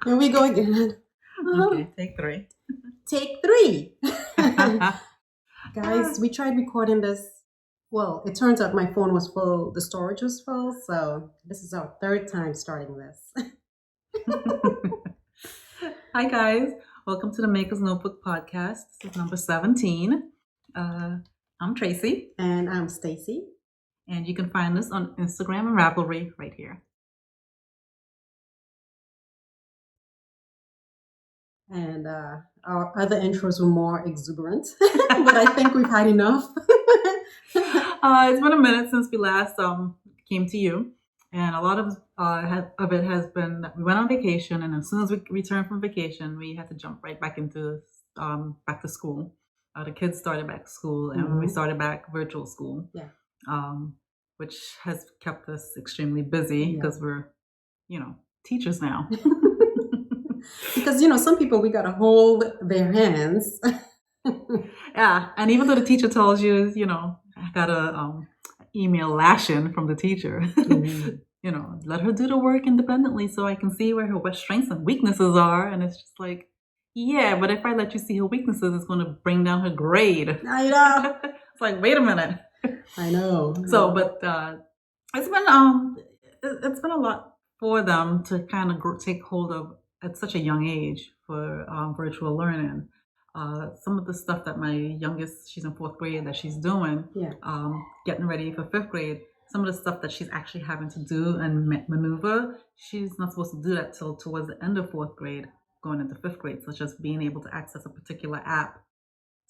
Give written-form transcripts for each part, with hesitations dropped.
Here we go again. Okay, take 3. Take 3. Guys, we tried recording this. Well, it turns out my phone was full, the storage was full, so this is our 3rd time starting this. Hi guys, welcome to the Maker's Notebook podcast. This is number 17. I'm Tracy. And I'm Stacy. And you can find us on Instagram and Ravelry right here. And our other intros were more exuberant, but I think we've had enough. It's been a minute since we last came to you, and a lot of it has been that we went on vacation, and as soon as we returned from vacation, we had to jump right back into back to school. The kids started back to school, and we started back virtual school. Yeah. Which has kept us extremely busy because we're, teachers now. Because, some people, we got to hold their hands. Yeah. And even though the teacher tells you, I got a email lashing from the teacher, let her do the work independently so I can see where her strengths and weaknesses are. And it's just like, yeah, but if I let you see her weaknesses, it's going to bring down her grade. I know. It's like, wait a minute. I know. So, but it's been a lot for them to kind of take hold of at such a young age for virtual learning. Some of the stuff that my youngest, she's in 4th grade, that she's doing, getting ready for 5th grade, some of the stuff that she's actually having to do and maneuver, she's not supposed to do that till towards the end of 4th grade, going into 5th grade, such as being able to access a particular app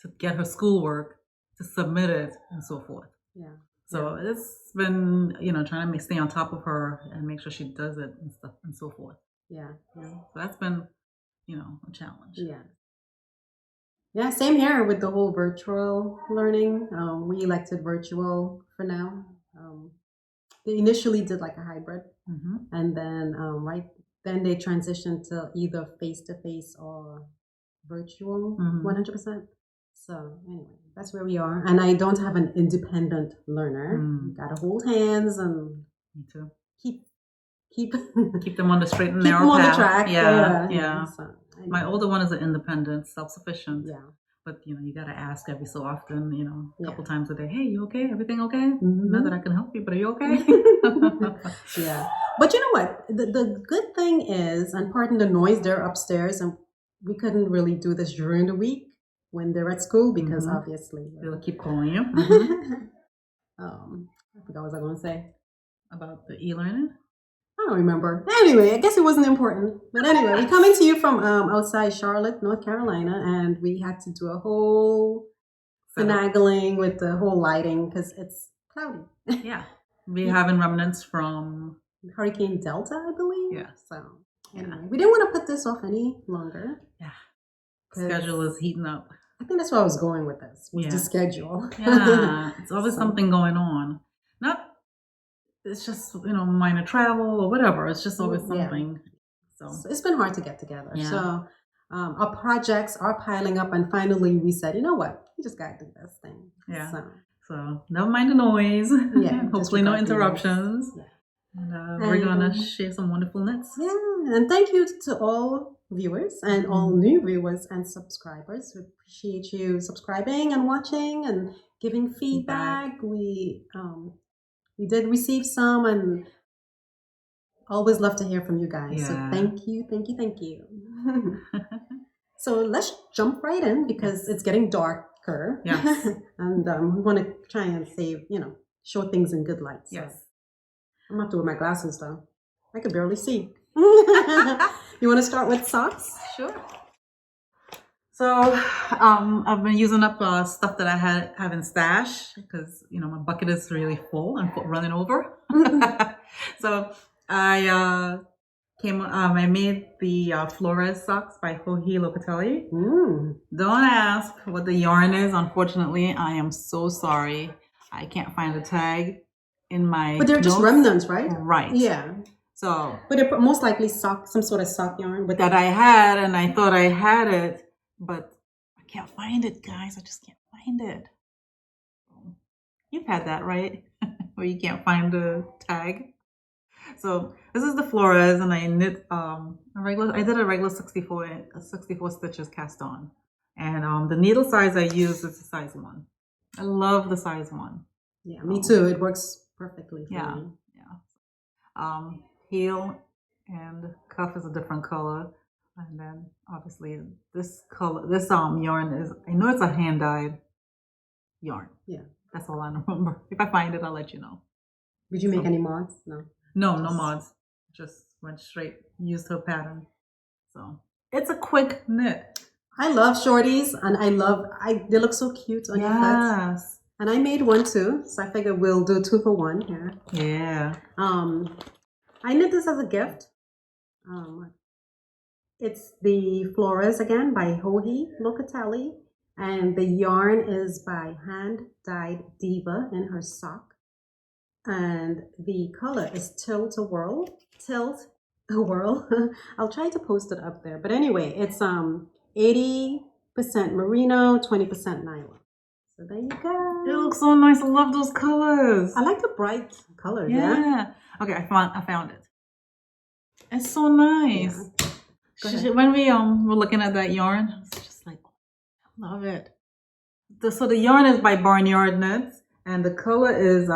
to get her schoolwork, to submit it, and so forth. Yeah. So it's been, trying to stay on top of her and make sure she does it and stuff and so forth. Yeah. So that's been, a challenge. Yeah. Yeah, same here with the whole virtual learning. We elected virtual for now. They initially did like a hybrid, and then then they transitioned to either face-to-face or virtual 100%. So anyway, that's where we are. And I don't have an independent learner. Gotta hold hands and me too. Keep them on the straight and narrow path. On the track. Yeah. So, my older one is an independent, self-sufficient. Yeah. But you gotta ask every so often, a couple times a day. Hey, you okay? Everything okay? Not that I can help you, but are you okay? Yeah. But you know what? The good thing is, and pardon the noise, they're upstairs, and we couldn't really do this during the week when they're at school because obviously they'll keep calling you. I forgot what I was going to say about the e-learning. I don't remember. Anyway, I guess it wasn't important. But anyway, we're coming to you from outside Charlotte, North Carolina, and we had to do a whole finagling with the whole lighting because it's cloudy. Yeah. We're having remnants from Hurricane Delta, I believe. Yeah. So anyway, we didn't want to put this off any longer. Yeah. Schedule is heating up. I think that's where I was going with this, with the schedule. Yeah. It's always something going on. It's just, minor travel or whatever. It's just always something. So it's been hard to get together. Yeah. So our projects are piling up, and finally we said, you know what? We just got to do this thing. Yeah. So never mind the noise. Yeah. Hopefully no interruptions. Yeah. And we're going to share some wonderful knits. Yeah. And thank you to all viewers and all new viewers and subscribers. We appreciate you subscribing and watching and giving feedback. We did receive some, and always love to hear from you guys. Yeah. So thank you. So let's jump right in because it's getting darker. Yes. And we want to try and save, show things in good light. So. Yes. I'm going to have to wear my glasses though. I could barely see. You want to start with socks? Sure. So I've been using up stuff that I have in stash because my bucket is really full and running over. So I I made the Flores socks by Locatelli. Don't ask what the yarn is. Unfortunately, I am so sorry. I can't find a tag in my. But they're just remnants, right? Right. Yeah. So. But they're most likely some sort of sock yarn. That I had, and I thought I had it. But I can't find it, guys. I just can't find it. You've had that, right? Where you can't find a tag. So This is the Flores, and I knit a regular. I did a regular 64 stitches cast on, and the needle size I used is a size 1. I love the size 1. Yeah, me too. It works perfectly for me. Yeah. Heel and cuff is a different color, and then obviously this color, this yarn is. I know it's a hand dyed yarn. Yeah, that's all I remember. If I find it, I'll let you know. Did you make any mods? No. No mods. Just went straight, used her pattern. So it's a quick knit. I love shorties, and they look so cute on your foot. And I made one too, so I figured we'll do 2 for 1 here. Yeah. I knit this as a gift. It's the Flores again by Joji Locatelli, and the yarn is by Hand Dyed Diva in her sock. And the color is Tilt a Whirl. I'll try to post it up there. But anyway, it's 80% merino, 20% nylon. So there you go. It looks so nice. I love those colors. I like the bright colors. Yeah. Okay, I found it. It's so nice. Yeah. When we were looking at that yarn, I was just like, I love it. So the yarn is by Barnyard Knits, and the color is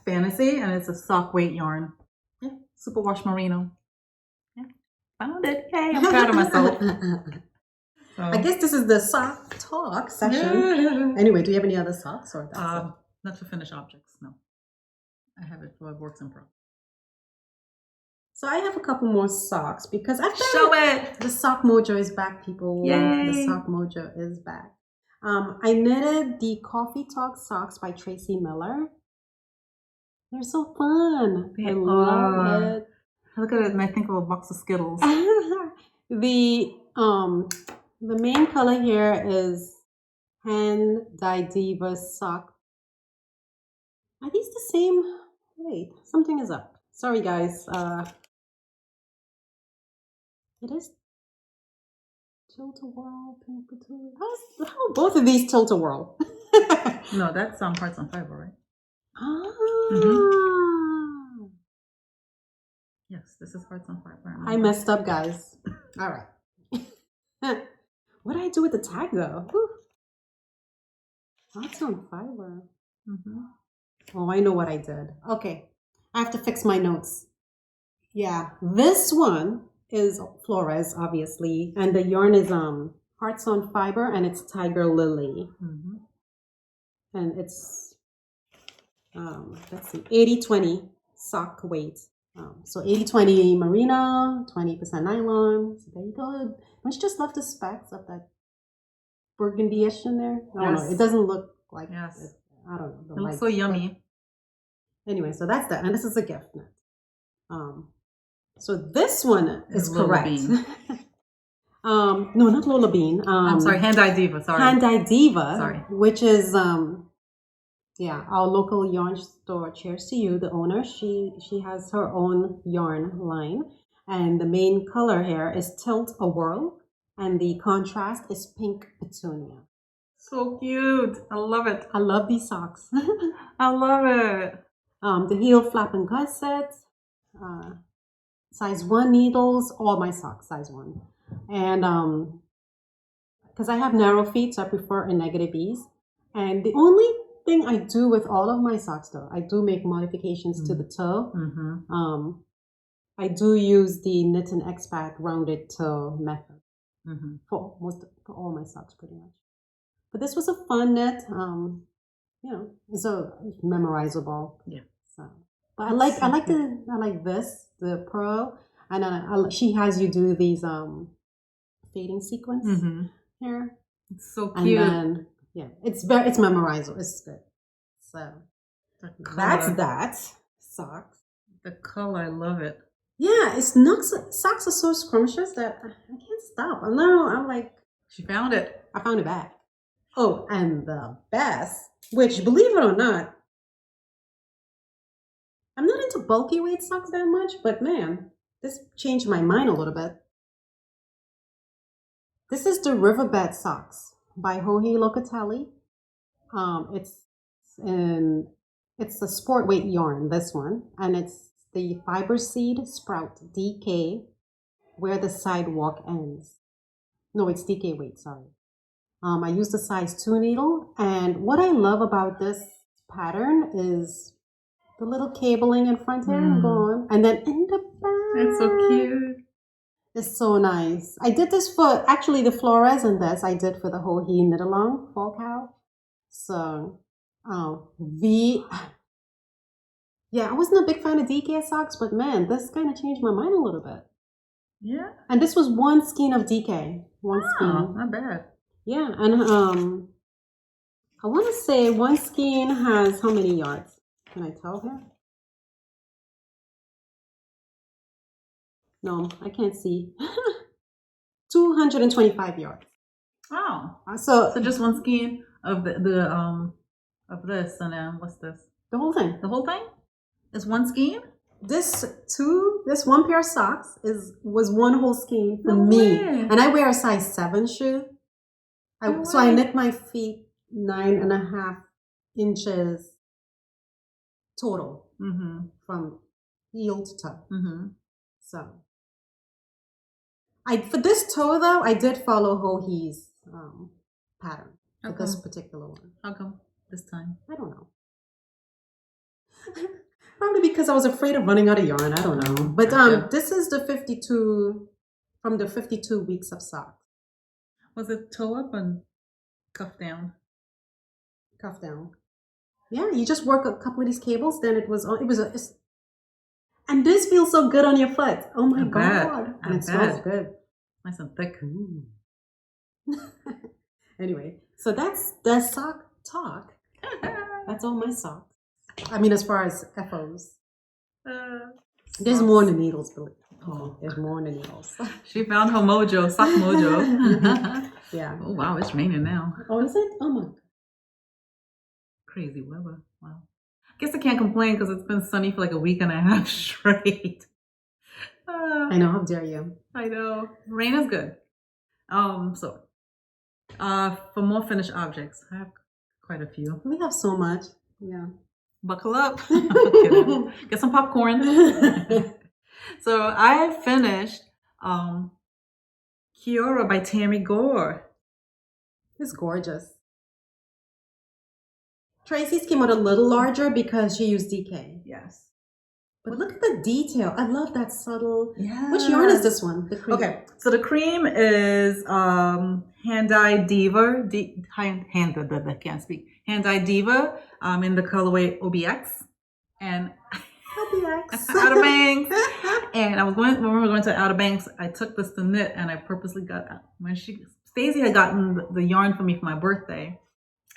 Fantasy, and it's a sock weight yarn. Yeah, superwash merino. Yeah, found it. Yay! I'm proud of myself. So, I guess this is the sock talk session. Yeah. Anyway, do you have any other socks or that's not for finished objects? No, I have it for works in progress. So I have a couple more socks because I Show it. The sock mojo is back, people. Yay! The sock mojo is back. I knitted the Coffee Talk socks by Tracy Miller. They're so fun. I love it. I look at it and I think of a box of Skittles. The main color here is Hand Dyed Diva sock. Are these the same? Wait, something is up. Sorry, guys. It is Tilt-a-Whirl, Pink Patootie. How both of these Tilt-a-Whirl? No, that's Hearts on Fiber, right? Yes, this is Hearts on Fiber. I messed up, guys. All right. What did I do with the tag, though? Whew. Hearts on Fiber. Oh, I know what I did. Okay. I have to fix my notes. Yeah. This one is Flores, obviously. And the yarn is Hearts on Fiber, and it's Tiger Lily. And it's, let's see, 80-20 sock weight. So 80-20 merino, 20% nylon. So there you go. Don't you just love the specs of that burgundy-ish in there? I don't know. It doesn't look like it. I don't know. It looks so yummy. Anyway, so that's that. And this is a gift knit. So this one is correct. No, not Lola Bean. I'm sorry, Hand Dyed Diva. Sorry. Hand Dyed Diva. Sorry. Which is our local yarn store. Cheers to you, the owner. She has her own yarn line, and the main color here is Tilt-a-Whirl, and the contrast is Pink Petunia. So cute. I love it. I love these socks. I love it. The heel flap and gusset, size 1 needles, all my socks size 1. And because I have narrow feet, so I prefer a negative ease. And the only thing I do with all of my socks, though, I do make modifications to the toe. I do use the Knit and Expat rounded toe method for all my socks, pretty much. But this was a fun knit. It's memorizable. Yeah. So, but I like this, the pearl, and she has you do these fading sequence here. It's so cute. And then it's memorizable. It's good. So that's that socks. The color, I love it. Yeah, socks are so scrumptious that I can't stop. I'm like, she found it. I found it back. Oh, and the best, which, believe it or not, I'm not into bulky weight socks that much, but man, this changed my mind a little bit. This is the Riverbed socks by Joji Locatelli. It's a sport weight yarn, this one, and it's the fiber seed sprout DK where the sidewalk ends. No, it's DK, wait, sorry. I used the size 2 needle, and what I love about this pattern is the little cabling in front here, gone, and then in the back. It's so cute. It's so nice. I did this for, actually the Flores in this, I did for the whole He Knit Along Fall Cow. So, yeah, I wasn't a big fan of DK socks, but man, this kind of changed my mind a little bit. Yeah. And this was one skein of DK. One skein. Not bad. Yeah, and I want to say one skein has how many yards? Can I tell here? No, I can't see. 225 yards. Oh, so just one skein of the of this, and then what's this? The whole thing. The whole thing is one skein. This one pair of socks was one whole skein for me, and I wear a size 7 shoe. So I knit my feet 9.5 inches total from heel to toe. So for this toe though, I did follow Ho-He's pattern for this particular one. How come this time? I don't know. Probably because I was afraid of running out of yarn. I don't know. But this is the 52 from the 52 weeks of socks. Was it toe up and cuff down? Cuff down. Yeah, you just work a couple of these cables, then and this feels so good on your foot. Oh my god. And it smells good. Nice and thick. Anyway, so that's the sock talk. That's all my socks. I mean, as far as FOs. There's more than needles, believe me. Oh, there's more than needles. She found her mojo, sock mojo. Yeah. Oh wow, it's raining now. Oh, is it? Oh my god. Crazy weather. Wow. I guess I can't complain because it's been sunny for like a week and a half straight. I know, how dare you. I know. Rain is good. For more finished objects, I have quite a few. We have so much. Yeah. Buckle up. Get some popcorn. So I finished Kiora by Tamy Gore. It's gorgeous. Tracy's came out a little larger because she used DK. Yes. But look at the detail. I love that subtle. Yeah. Which yarn is this one? The cream. Okay. So the cream is Hand-Dyed Diva. I can't speak. Hand-Dyed Diva in the colorway OBX. And OBX. Outer Banks. And when we were going to Outer Banks, I took this to knit, and I purposely got Stacey had gotten the yarn for me for my birthday,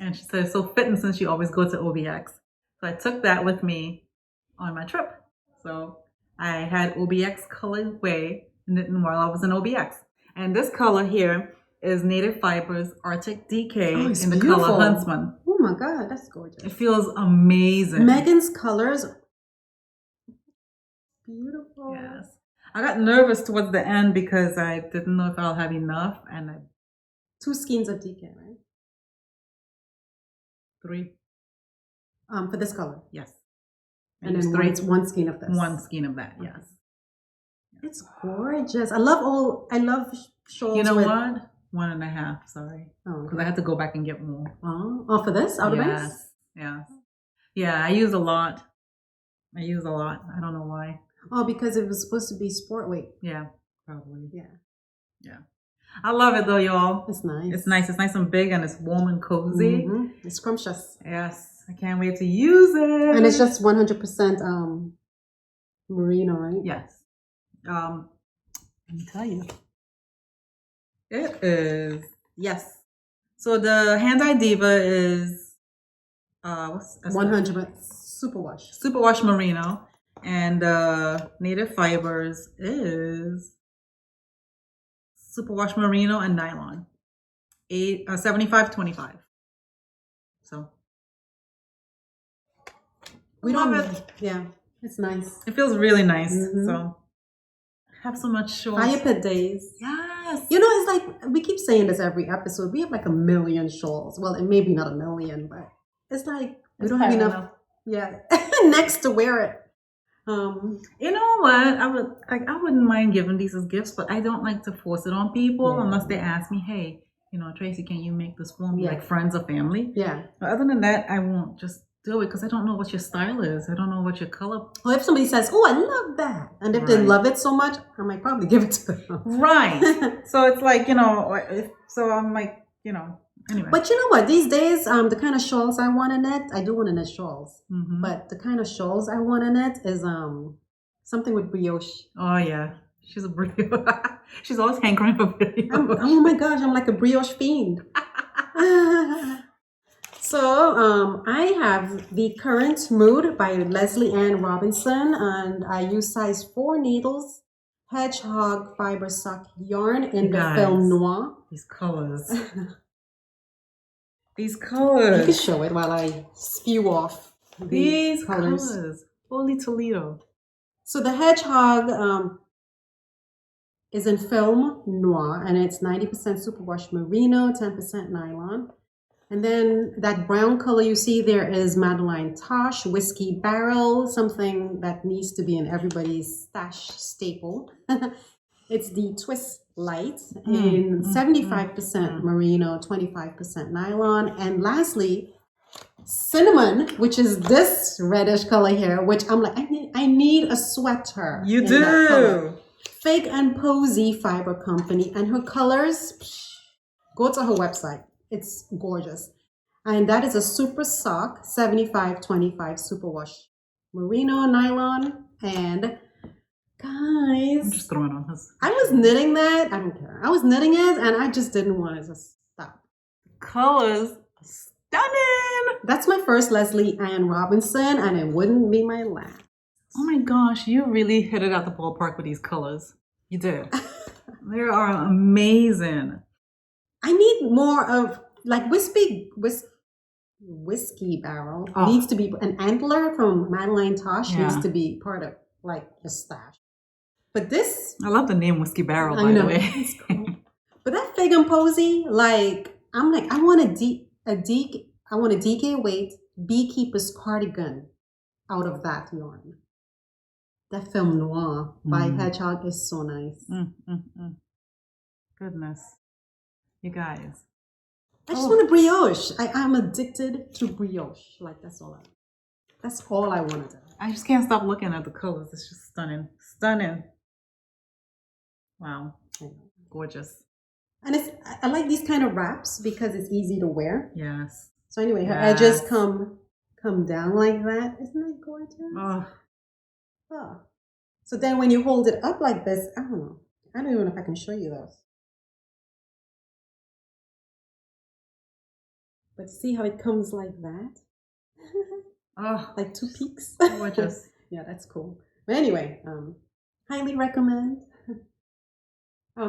and she said it's so fitting since she always goes to OBX. So I took that with me on my trip. So I had OBX colorway knitting while I was in OBX, and this color here is Native Fibers Arctic DK in the color Huntsman. Oh my god, that's gorgeous. It feels amazing. Megan's colors. Beautiful. Yes. I got nervous towards the end because I didn't know if I'll have enough, and 2 skeins of DK, right? 3. For this color. Yes. And then 1 skein of this. 1 skein of that, yes. It's gorgeous. I love shawls. You know what? 1.5, sorry. Oh, because I had to go back and get more. Oh, for this? Outer Banks? Yes. Yeah, I use a lot. I don't know why. Oh, because it was supposed to be sport weight. Yeah, probably. Yeah. I love it though, y'all. It's nice. It's nice. It's nice and big, and it's warm and cozy. It's scrumptious. Yes. I can't wait to use it. And it's just 100% merino, right? Yes. Let me tell you. It is, yes. So the Hand-Dyed Diva is 100% superwash merino, and Native Fibers is superwash merino and nylon. 75-25. So we love don't. it. Yeah, it's nice. It feels really nice. So I have so much shawls. Fire pit days. Yes. You know, it's like we keep saying this every episode. We have like 1 million shawls. Well, it may be not 1 million, but it's like we don't have enough. Yeah, next to wear it. You know what? I wouldn't mind giving these as gifts, but I don't like to force it on people unless they ask me, hey, Tracy, can you make this for me? Like friends or family. Yeah. But other than that, I won't just do it because I don't know what your style is. I don't know what your color. Well, if somebody says, "Oh, I love that," and if they love it so much, I might probably give it to them. Right. So it's like, so I'm like, anyway. But you know what? These days, the kind of shawls I want to knit, I do want to knit shawls. Mm-hmm. But the kind of shawls I want to knit is something with brioche. Oh yeah, she's a brioche. She's always hankering for brioche. Oh my gosh, I'm like a brioche fiend. So I have The Current Mood by Lesley Ann Robinson, and I use size 4 needles, hedgehog fiber sock yarn in the film noir. These colors. These colors. You can show it while I spew off these colors. Holy Toledo. So the hedgehog is in film noir, and it's 90% superwash merino, 10% nylon. And then that brown color you see there is Madeline Tosh, Whiskey Barrel, something that needs to be in everybody's stash staple. It's the Twist Light in 75% merino, 25% nylon. And lastly, Cinnamon, which is this reddish color here, which I'm like, I need a sweater. You do. Fake and Posy Fiber Company. And her colors, go to her website. It's gorgeous. And that is a super sock, 75-25 superwash merino, nylon, and guys, I'm just throwing on this. I was knitting that. I don't care. I was knitting it and I just didn't want it to stop. Colors stunning. That's my first Lesley Ann Robinson, and it wouldn't be my last. Oh my gosh, you really hit it at the ballpark with these colors. You did. They are amazing. I need more of like Whiskey Barrel needs to be an antler from Madeline Tosh needs to be part of like a stash. But this, I love the name Whiskey Barrel, by the way. It's cool. But that Fig and Posy, like I'm like I want a DK weight beekeeper's cardigan out of that yarn. That film noir by Hedgehog is so nice. Goodness. You guys. I just want a brioche. I'm addicted to brioche. Like that's all I want to do. I just can't stop looking at the colors. It's just stunning. Stunning. Wow. Gorgeous. And I like these kind of wraps because it's easy to wear. Yes. So anyway, her edges come down like that. Isn't that gorgeous? Oh. So then when you hold it up like this, I don't know. I don't even know if I can show you those. But see how it comes like that? Like two peaks. Gorgeous. Yeah, that's cool. But anyway, highly recommend.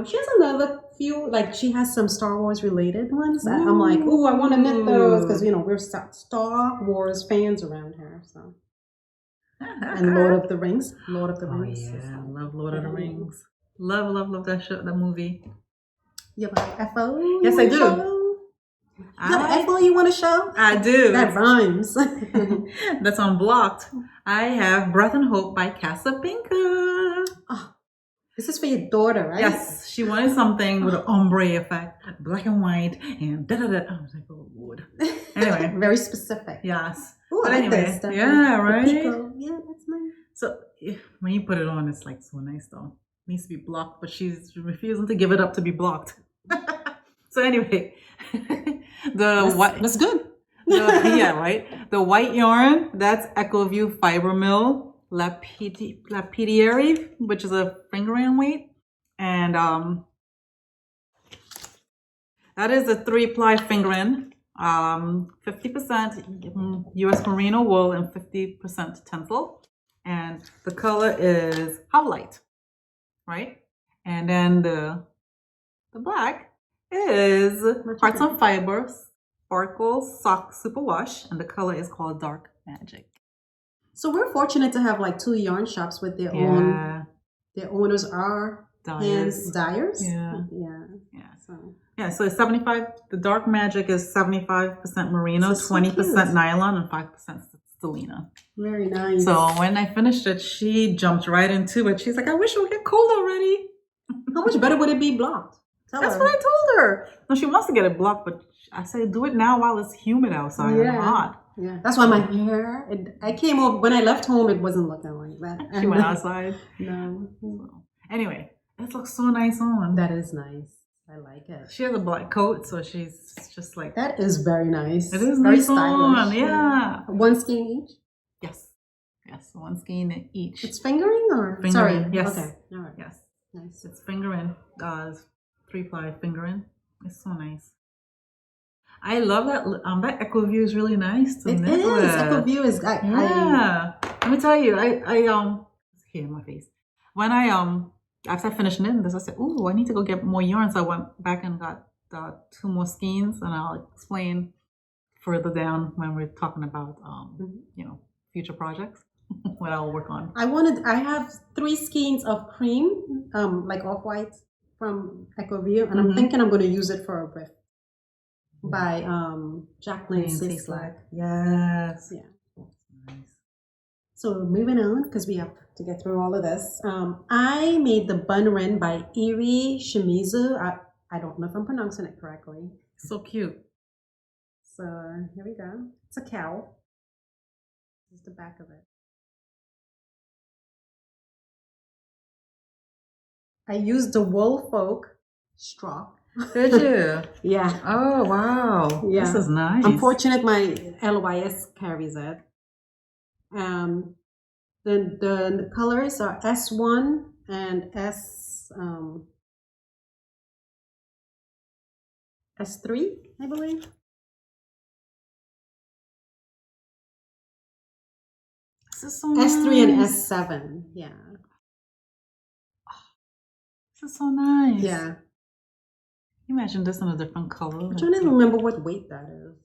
She has another few, like she has some Star Wars related ones. I'm like, ooh, I want to knit those because, we're Star Wars fans around here. So. And Lord of the Rings. Yeah, I love Lord of the Rings. Love that show, that movie. You have FO? Yes, I do. You have FO you want to show? I do. That rhymes. That's unblocked. I have Breath and Hope by Casapinka. Oh, this is for your daughter, right? Yes, she wanted something with an ombre effect, black and white, and da-da-da. I was like, oh, Lord. Anyway. Very specific. Yes. Ooh, but I like anyway, this. yeah, right? Yeah, that's nice. So when you put it on, it's like so nice though. It needs to be blocked, but she's refusing to give it up to be blocked. So anyway, that's good. Right? The white yarn, that's EchoView Fiber Mill Lapidary, which is a fingering weight. And that is a 3-ply fingering. 50% US merino wool and 50% tencel. And the color is Howlite, right? And then the black is Hearts on Fiber Sparkle Sock Superwash, and the color is called Dark Magic. So we're fortunate to have like 2 yarn shops with their own. Their owners are dyers. Yeah. So it's 75. The Dark Magic is 75% merino, so 20% nylon, and 5% Selena. Very nice. So when I finished it, she jumped right into it. She's like, I wish it would get cold already. How much better would it be blocked? That's what I told her. No, she wants to get it blocked, but I said, do it now while it's humid outside and hot. Yeah, that's why my hair. I came over when I left home. It wasn't looking like that. She went outside. No. So, anyway, it looks so nice on. That is nice. I like it. She has a black coat, so she's just like. That is very nice. It is very nice stylish. on. Yeah. One skein each. Yes, one skein each. It's fingering or fingering? Sorry. Yes. Okay. All right. Yes. Nice. It's fingering. 3-ply fingering. It's so nice. I love that. That echo view is really nice. It is. Echo view is. Let me tell you. Here in my face. When after I finished knitting this, I said, "Ooh, I need to go get more yarn." So I went back and got 2 more skeins, and I'll explain further down when we're talking about future projects what I'll work on. I have 3 skeins of cream, like off-white from Echo View, and I'm thinking I'm going to use it for a brief by Jacqueline Sislak. Yes. Yeah. Nice. So moving on, because we have to get through all of this. I made the Bunrin by Eri Shimizu. I don't know if I'm pronouncing it correctly. So cute. So here we go. It's a cow. This is the back of it. I used the wool folk straw. Did you? Yeah. Oh, wow. Yeah. This is nice. I'm fortunate my LYS carries it. The colors are S1 and S3, I believe. This is so nice. S3 and S7, yeah. This is so nice. Yeah. Imagine this in a different color. I'm trying to remember what weight that is.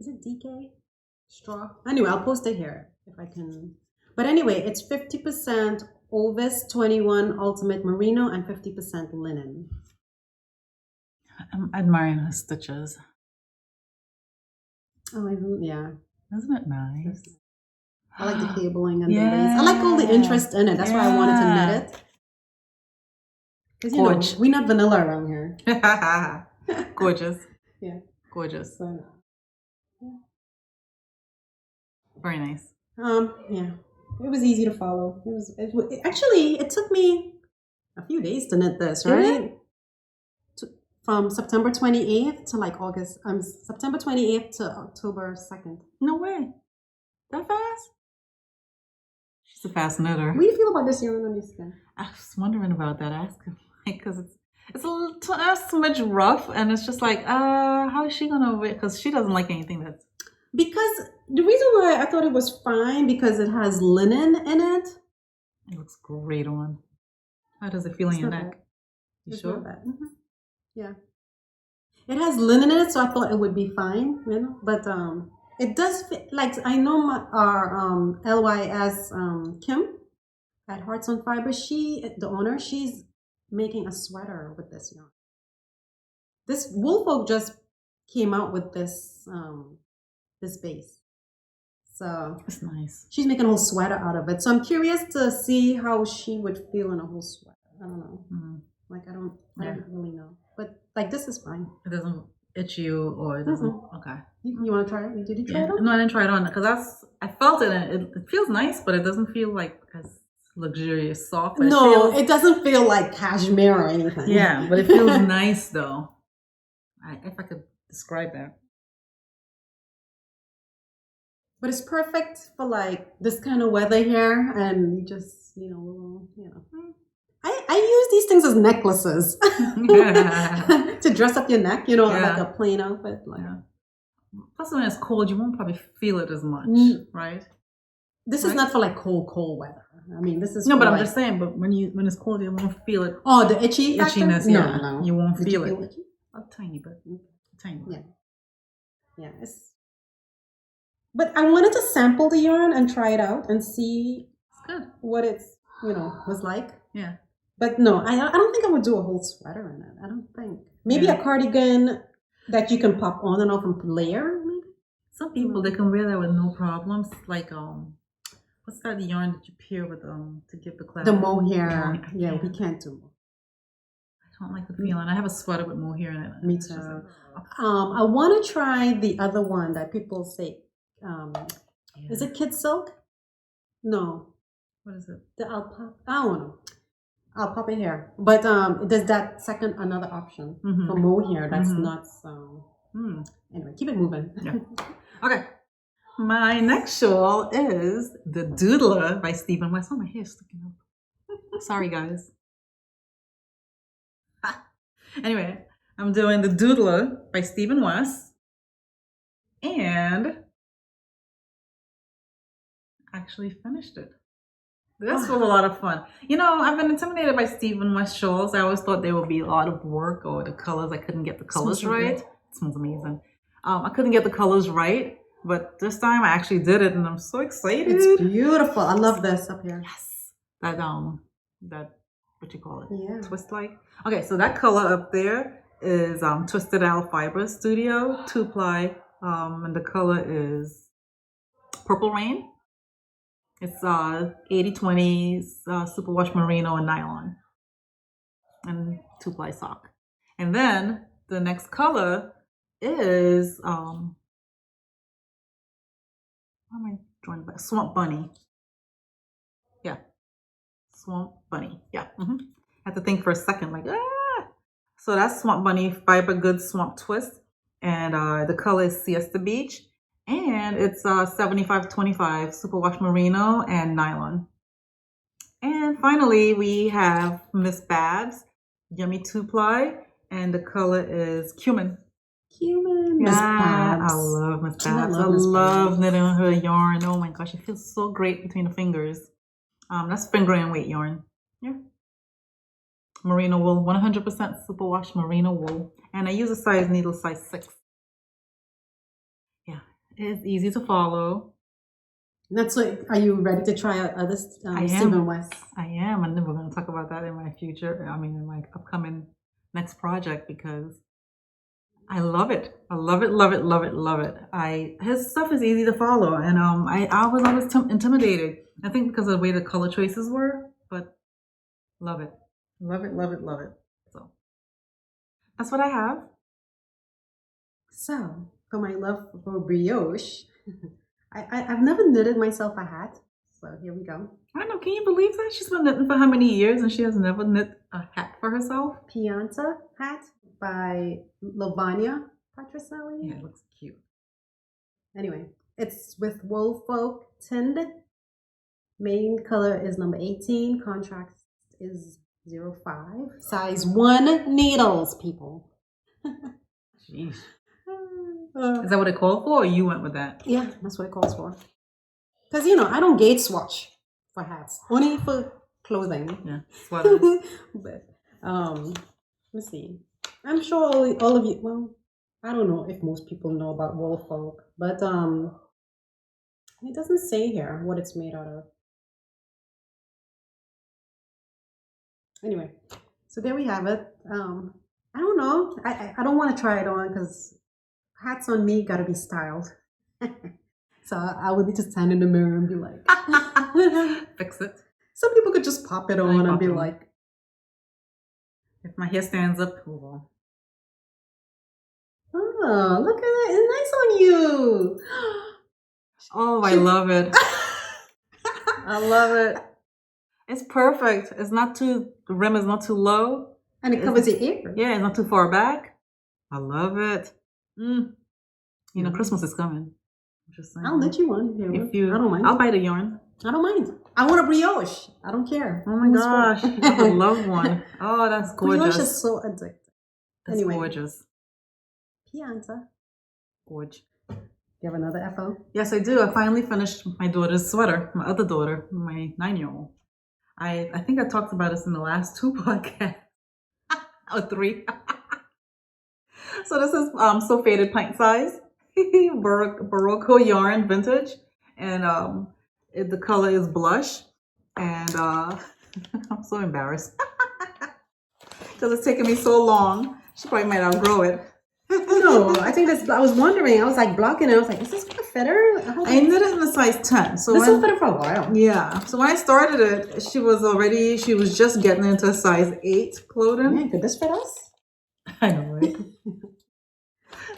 Is it DK? Straw? Anyway, I'll post it here if I can. But anyway, it's 50% Ovis 21 Ultimate Merino and 50% linen. I'm admiring her stitches. Oh, yeah. Isn't it nice? I like the cabling and the lace. I like all the interest in it. That's why I wanted to knit it. Because, we're not vanilla around here. Gorgeous. Yeah. Gorgeous. So, very nice. Yeah. It was easy to follow. Actually, it took me a few days to knit this, right? From September 28th to like September 28th to October 2nd. No way. That fast? She's a fast knitter. What do you feel about this yarn on your skin? I was wondering about that. Ask him. Because it's a little too much rough, and it's just like, how is she gonna wear? Because she doesn't like anything that's. Because the reason why I thought it was fine because it has linen in it. It looks great on. How does it feel in your neck? You sure? Mm-hmm. Yeah. It has linen in it, so I thought it would be fine, But it does fit. Like I know our LYS Kim at Hearts on Fiber. The owner, she's making a sweater with this yarn. This Woolfolk just came out with this base. So it's nice. She's making a whole sweater out of it. So I'm curious to see how she would feel in a whole sweater. I don't know. Mm-hmm. Like I don't really know. But like this is fine. It doesn't itch you or it doesn't. Okay. You want to try it? Did you try it on? No, I didn't try it on because I felt it and it feels nice, but it doesn't feel like as luxurious, soft. But it doesn't feel like cashmere or anything. Yeah, but it feels nice though. If I could describe that. But it's perfect for like this kind of weather here, and you just I use these things as necklaces to dress up your neck, like a plain outfit. Like. Yeah. Plus, when it's cold, you won't probably feel it as much, right? This is not for like cold weather. I mean, this is but I'm just saying. But when it's cold, you won't feel it. Oh, the itchiness. No, you won't feel it. Itchy? A tiny bit, tiny. Yeah, yeah. But I wanted to sample the yarn and try it out and see what it's was like. Yeah. But no, I don't think I would do a whole sweater in it. I don't think. Maybe a cardigan. That you can pop on and off and layer, maybe? Some people, they can wear that with no problems. Like, what's that yarn that you pair with, to give the class? The mohair. Yeah, we can't do mohair. I don't like the feeling. I have a sweater with mohair in it. Me too. I want to try the other one that people say, is it kid silk? No. What is it? The alpaca. I don't know. Alpaca hair. But there's that second, another option for mohair that's not so. Anyway, keep it moving. Yeah. Okay. My next shawl is the Doodler by Stephen West. Oh, my hair's sticking up. Sorry, guys. Anyway, I'm doing the Doodler by Stephen West. And actually finished it. This was a lot of fun. You know, I've been intimidated by Stephen West shawls. I always thought there would be a lot of work or the colors. I couldn't get the colors right. It smells amazing. I couldn't get the colors right, but this time I actually did it, and I'm so excited. It's beautiful. I love this up here. Yes. That what you call it? Yeah. Twist like. Okay, so that color up there is Twisted Owl Fiber Studio 2-ply, and the color is Purple Rain. It's 80/20 superwash merino and nylon and 2-ply sock. And then the next color is what am I drawing about? Swamp Bunny. Yeah. Swamp Bunny. Yeah. I had to think for a second, like, ah. So that's Swamp Bunny Fiber Good Swamp Twist. And the color is Siesta Beach. And it's 75/25 superwash merino and nylon. And finally, we have Miss Babs Yummy 2-ply, and the color is Cumin. Cumin. Yeah, Miss Babs. I love Miss Babs. I love knitting her yarn. Oh my gosh, it feels so great between the fingers. That's finger and weight yarn. Yeah. Merino wool, 100% superwash merino wool, and I use a size needle size 6. It's easy to follow. That's what. Are you ready to try out other Stephen West? I am, and then we're going to talk about that in my future. I mean, in my upcoming next project, because I love it. I love it, love it, love it, love it. His stuff is easy to follow, and I was always intimidated. I think because of the way the color choices were, but love it, love it, love it, love it. So that's what I have. So. For my love for brioche, I've never knitted myself a hat, so here we go. I know, can you believe that? She's been knitting for how many years and she has never knit a hat for herself? Pianta Hat by Lavanya, Patricella. Yeah, it looks cute. Anyway, it's with Wool Folk tinned. Main color is number 18, contrast is 05. Size 1 needles, people. Jeez. Is that what it called for, or you went with that? Yeah, that's what it calls for. Because, I don't gauge swatch for hats. Only for clothing. Yeah, sweaters. But, let's see. I'm sure all of you, well, I don't know if most people know about Wool Folk, but it doesn't say here what it's made out of. Anyway, so there we have it. I don't know. I don't want to try it on because hats on me gotta be styled. So I would need to stand in the mirror and be like, fix it. Some people could just pop it on and be like, if my hair stands up, oh, look at that. It's nice on you. Oh, I love it. I love it. It's perfect. It's not too, the rim is not too low. And it covers your ear. Yeah, it's not too far back. I love it. Christmas is coming. I'm just saying. I'll let you one. I don't mind. I'll buy the yarn. I don't mind. I want a brioche. I don't care. Oh my gosh. I would love one. Oh, that's gorgeous. Brioche is so addictive. That's gorgeous. Pianta. Gorge. You have another FO? Yes, I do. I finally finished my daughter's sweater. My other daughter, my 9-year-old. I think I talked about this in the last 2 podcasts. Or 3. So this is So Faded Pintsized Barocco yarn vintage, and the color is blush, and I'm so embarrassed because it's taken me so long. She probably might outgrow it. No, I think that's. I was wondering. I was like blocking it. I was like, is this gonna fit her? I knit it in a size 10. So this will fit her for a while. Yeah. So when I started it, she was just getting into a size 8 clothing. Man, could this fit us? I know, right?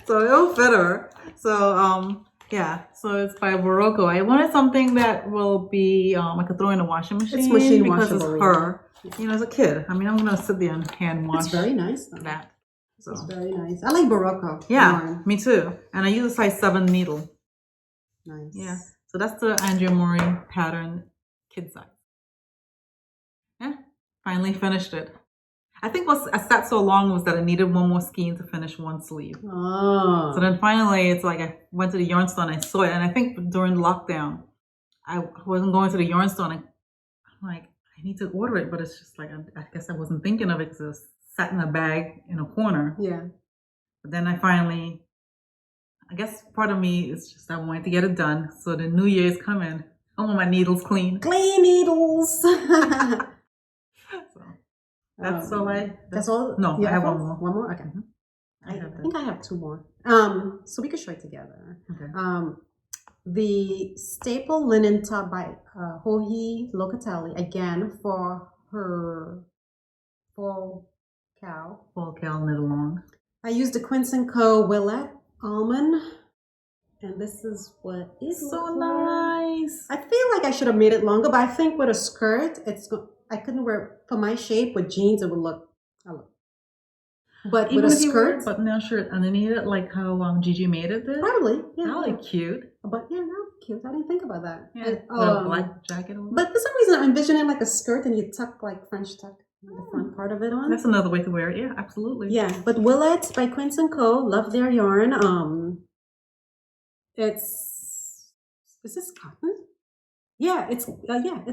So it'll fit her. So yeah. So it's by Barocco. I wanted something that will be I could throw in a washing machine. It's machine because washable. It's her. You know, as a kid. I mean, I'm gonna sit there and hand wash. It's very nice though. That. So. It's very nice. I like Barocco. Yeah, me too. And I use a size 7 needle. Nice. Yeah. So that's the Andrea Mowry pattern kid size. Yeah. Finally finished it. I think what I sat so long was that I needed one more skein to finish one sleeve. Oh. So then finally it's like I went to the yarn store and I saw it. And I think during lockdown, I wasn't going to the yarn store and I'm like, I need to order it. But it's just like, I guess I wasn't thinking of it because it was sat in a bag in a corner. Yeah. But then I guess part of me is just I wanted to get it done. So the New Year's coming. I want my needles clean. Clean needles. So that's all That's all? No, I have one more. One more? Okay. Mm-hmm. I think I have 2 more. So we can show it together. Okay. The staple linen top by Locatelli, again for her fall cow knit along. I used the Quince & Co. Willette almond, and this is what it So looks nice. like. I feel like I should have made it longer, but I think with a skirt, I couldn't wear it for my shape. With jeans, it would look. But even with a if you wear a skirt, button-down shirt underneath it, like how Gigi made it. probably, yeah. That would be cute. But yeah, that would be cute. I didn't think about that. Yeah, with a black jacket on. But for some reason, I'm envisioning like a skirt, and you tuck like French tuck the front part of it on. That's another way to wear it. Yeah, absolutely. Yeah, but Willette by Quince & Co. Love their yarn. Is this cotton? Yeah, it's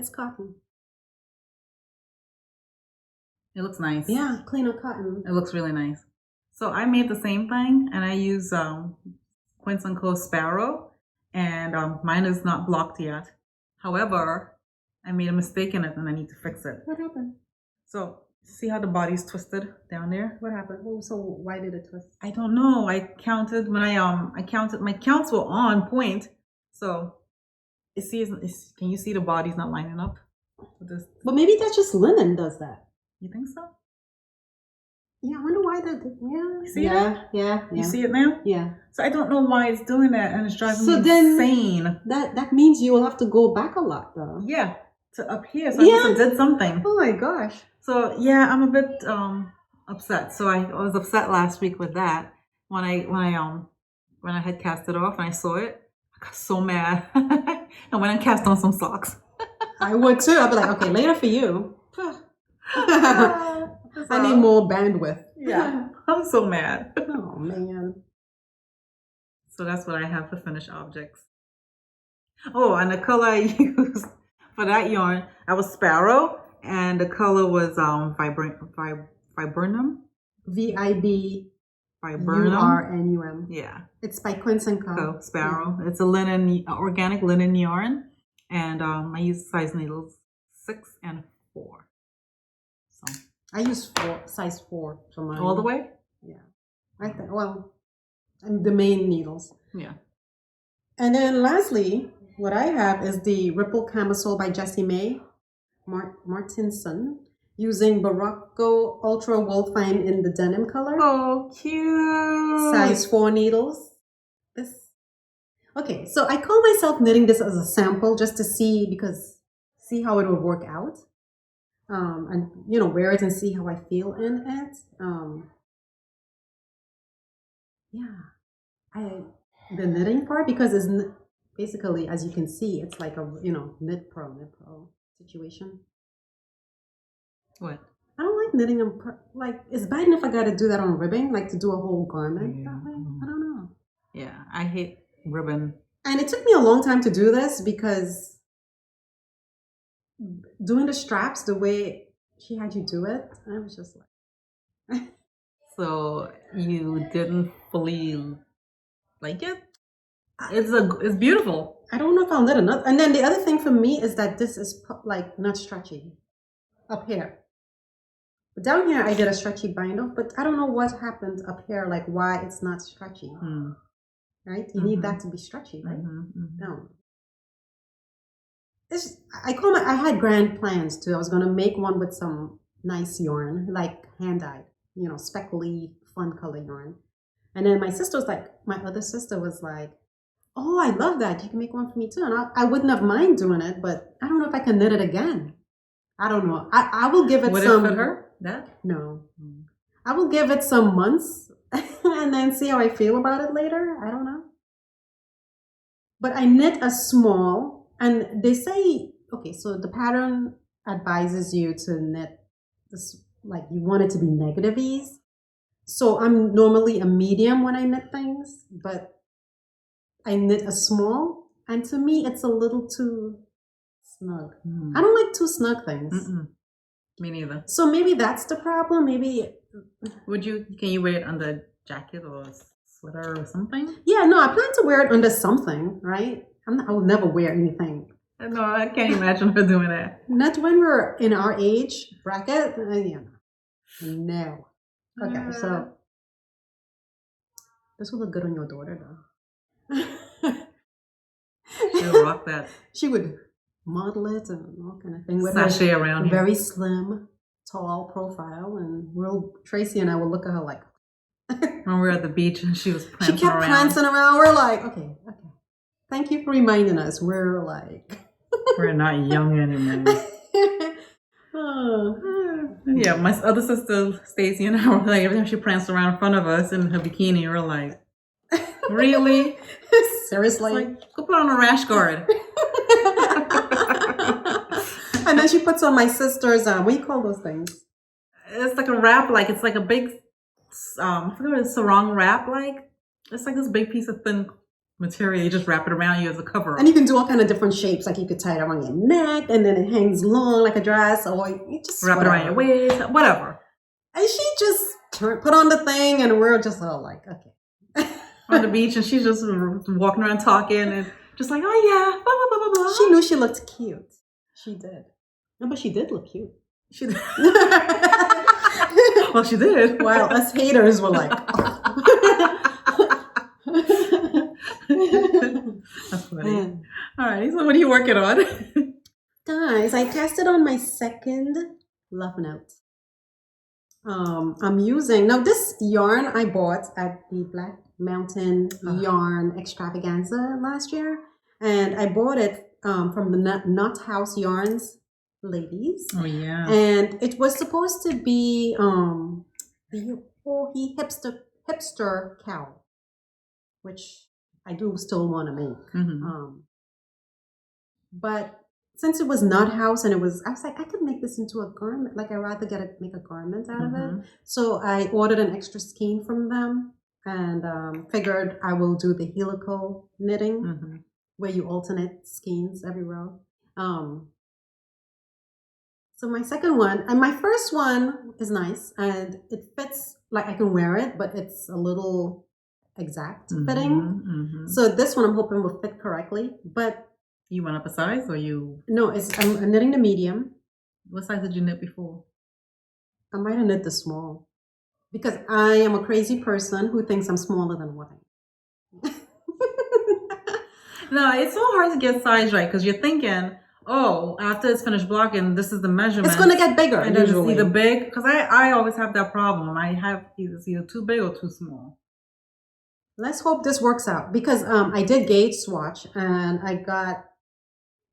cotton. It looks nice. Yeah, clean cotton. It looks really nice. So I made the same thing, and I use Quince & Co. Sparrow, and mine is not blocked yet. However, I made a mistake in it, and I need to fix it. What happened? So see how the body's twisted down there? What happened? Oh, so why did it twist? I don't know. I counted when I counted. My counts were on point. So can you see the body's not lining up with this? But maybe that's just linen does that. You think so? Yeah, I wonder why that. Yeah. See that? Yeah. You see it now? Yeah. So I don't know why it's doing that, and it's driving me insane. insane. That means you will have to go back a lot, though. Yeah, to up here. So I must have did something. Oh my gosh. So yeah, I'm a bit upset. So I was upset last week with that when I had cast it off and I saw it. I got so mad. I went and cast on some socks. I would too. I'd be like, okay, later for you. I need more bandwidth. Yeah, I'm so mad. Oh man. So that's what I have for finished objects. Oh, and the color I used for that yarn, I was Sparrow, and the color was viburnum. Viburnum. Yeah. It's by Quince & Co. Sparrow. Yeah. It's a organic linen yarn, and I use size needles 6 and 4. So I use size 4 for mine. All the way? Yeah. And the main needles. Yeah. And then lastly, what I have is the Ripple Camisole by Jessie Martinson, using Barocco Ultra Wool Fine in the denim color. Oh, cute. Size 4 needles. Okay, so I call myself knitting this as a sample just to see how it would work out. And wear it and see how I feel in it. The knitting part, because it's basically, as you can see, it's like a knit pro situation. What? I don't like knitting it's bad enough I gotta do that on ribbing, like to do a whole garment that way. I don't know. Yeah, I hate ribbon. And it took me a long time to do this because doing the straps the way she had you do it, I was just like. So you didn't fully like it? It's beautiful. I don't know if I'll knit enough. And then the other thing for me is that this is like not stretchy up here. But down here, I did a stretchy bind off, but I don't know what happened up here, like why it's not stretchy. Right? You need that to be stretchy, right? No. I had grand plans too. I was gonna make one with some nice yarn, like hand dyed, speckly, fun color yarn. And then my other sister was like, "Oh, I love that. You can make one for me too." And I wouldn't have mind doing it, but I don't know if I can knit it again. I don't know. I will give it some. Would it fit her? That? No. I will give it some months and then see how I feel about it later. I don't know. But I knit a small, and they say, okay, so the pattern advises you to knit this, like you want it to be negative ease. So I'm normally a medium when I knit things, but I knit a small, and to me, it's a little too snug. I don't like too snug things. Me neither. So maybe that's the problem. Maybe. Can you wear it under a jacket or a sweater or something? Yeah, no, I plan to wear it under something, right? I will never wear anything. No, I can't imagine her doing that. Not when we're in our age bracket. No. Okay, so this will look good on your daughter, though. She'll rock that. She would model it and all kind of thing with sachet around here. Very slim, tall profile, and Tracy and I will look at her like. When we were at the beach and she was prancing around. She kept prancing around. We're like, okay. Thank you for reminding us. We're like. We're not young anymore. Yeah, my other sister Stacy and I were like, every time she pranced around in front of us in her bikini, we were like, really? Seriously? Like, go put on a rash guard. And then she puts on my sister's, what do you call those things? It's like a wrap, it's like a big, I forget what it's sarong wrap, it's like this big piece of thin material. You just wrap it around you as a cover. And you can do all kind of different shapes. Like you could tie it around your neck, and then it hangs long like a dress, or you just wrap it around your waist, whatever. And she just put on the thing, and we're just all like, okay. On the beach, and she's just walking around talking, and just like, oh yeah, blah, blah, blah, blah, blah. She knew she looked cute. She did. No, but she did look cute. She did. Well, she did. While us haters were like, That's funny. All right, so what are you working on? Guys, I casted on my second love note. I'm using, now this yarn I bought at the Black Mountain Yarn Extravaganza last year, and I bought it from the Knot House Yarns ladies. Oh yeah. And it was supposed to be the hipster cowl, which I do still want to make. But since it was Knot House and I was like, I could make this into a garment. Like I'd rather make a garment out of it. So I ordered an extra skein from them and figured I will do the helical knitting where you alternate skeins every row. So my second one, and my first one is nice and it fits, like I can wear it, but it's a little exact fitting. So this one I'm hoping will fit correctly, but you went up a size or you? No, I'm knitting the medium. What size did you knit before? I might have knit the small because I am a crazy person who thinks I'm smaller than what I am. No, it's so hard to get size right because you're thinking, oh, after it's finished blocking, this is the measurement. It's going to get bigger. And then it's either big, because I always have that problem. I have either too big or too small. Let's hope this works out because I did gauge swatch and I got,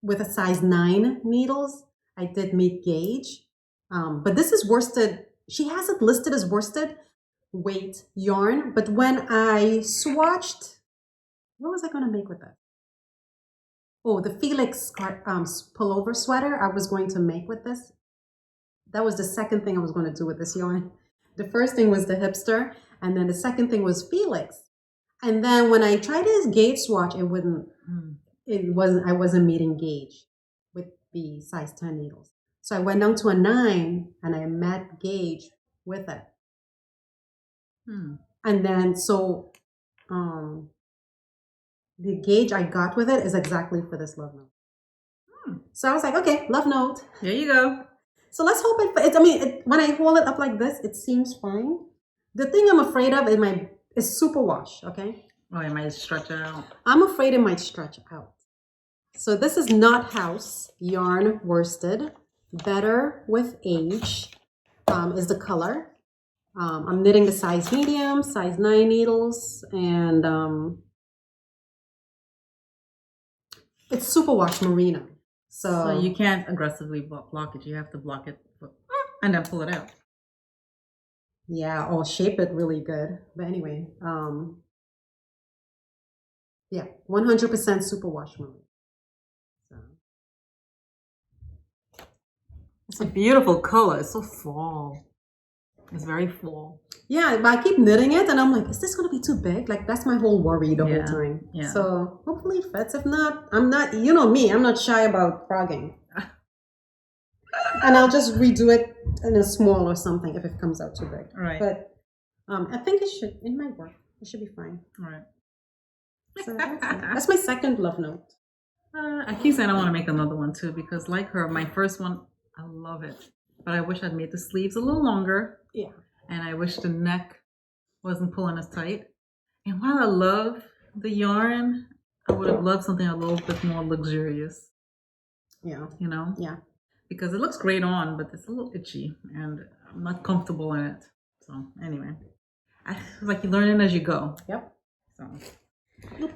with a size 9 needles, I did meet gauge. But this is worsted. She has it listed as worsted weight yarn. But when I swatched, what was I going to make with that? Oh, the Felix pullover sweater I was going to make with this. That was the second thing I was going to do with this yarn. The first thing was the hipster. And then the second thing was Felix. And then when I tried to gauge swatch, I wasn't meeting gauge with the size 10 needles. So I went down to a 9 and I met gauge with it. And then, so the gauge I got with it is exactly for this love note. So I was like, okay, love note. There you go. So let's hope it. I mean, when I hold it up like this, it seems fine. The thing I'm afraid of is superwash. Okay. Oh, it might stretch out. I'm afraid it might stretch out. So this is not house yarn worsted. Better with age is the color. I'm knitting the size medium, size 9 needles, and it's superwash merino. So you can't aggressively block it. You have to block it and then pull it out. Yeah, or shape it really good. But anyway, yeah, 100% superwash merino. So. It's a beautiful color. It's so fall. It's very fall. Yeah, but I keep knitting it and I'm like, is this going to be too big? Like, that's my whole worry the whole time. Yeah. So hopefully it fits. If not, I'm not, you know me, I'm not shy about frogging. And I'll just redo it in a small or something if it comes out too big. Right. But I think it might work. It should be fine. All right. So that's my second love note. I keep saying I want to make another one too because like her, my first one, I love it. But I wish I'd made the sleeves a little longer. Yeah. And I wish the neck wasn't pulling as tight. And while I love the yarn, I would have loved something a little bit more luxurious. Yeah. You know? Yeah. Because it looks great on, but it's a little itchy and I'm not comfortable in it. So anyway, it's like you're learning as you go. Yep.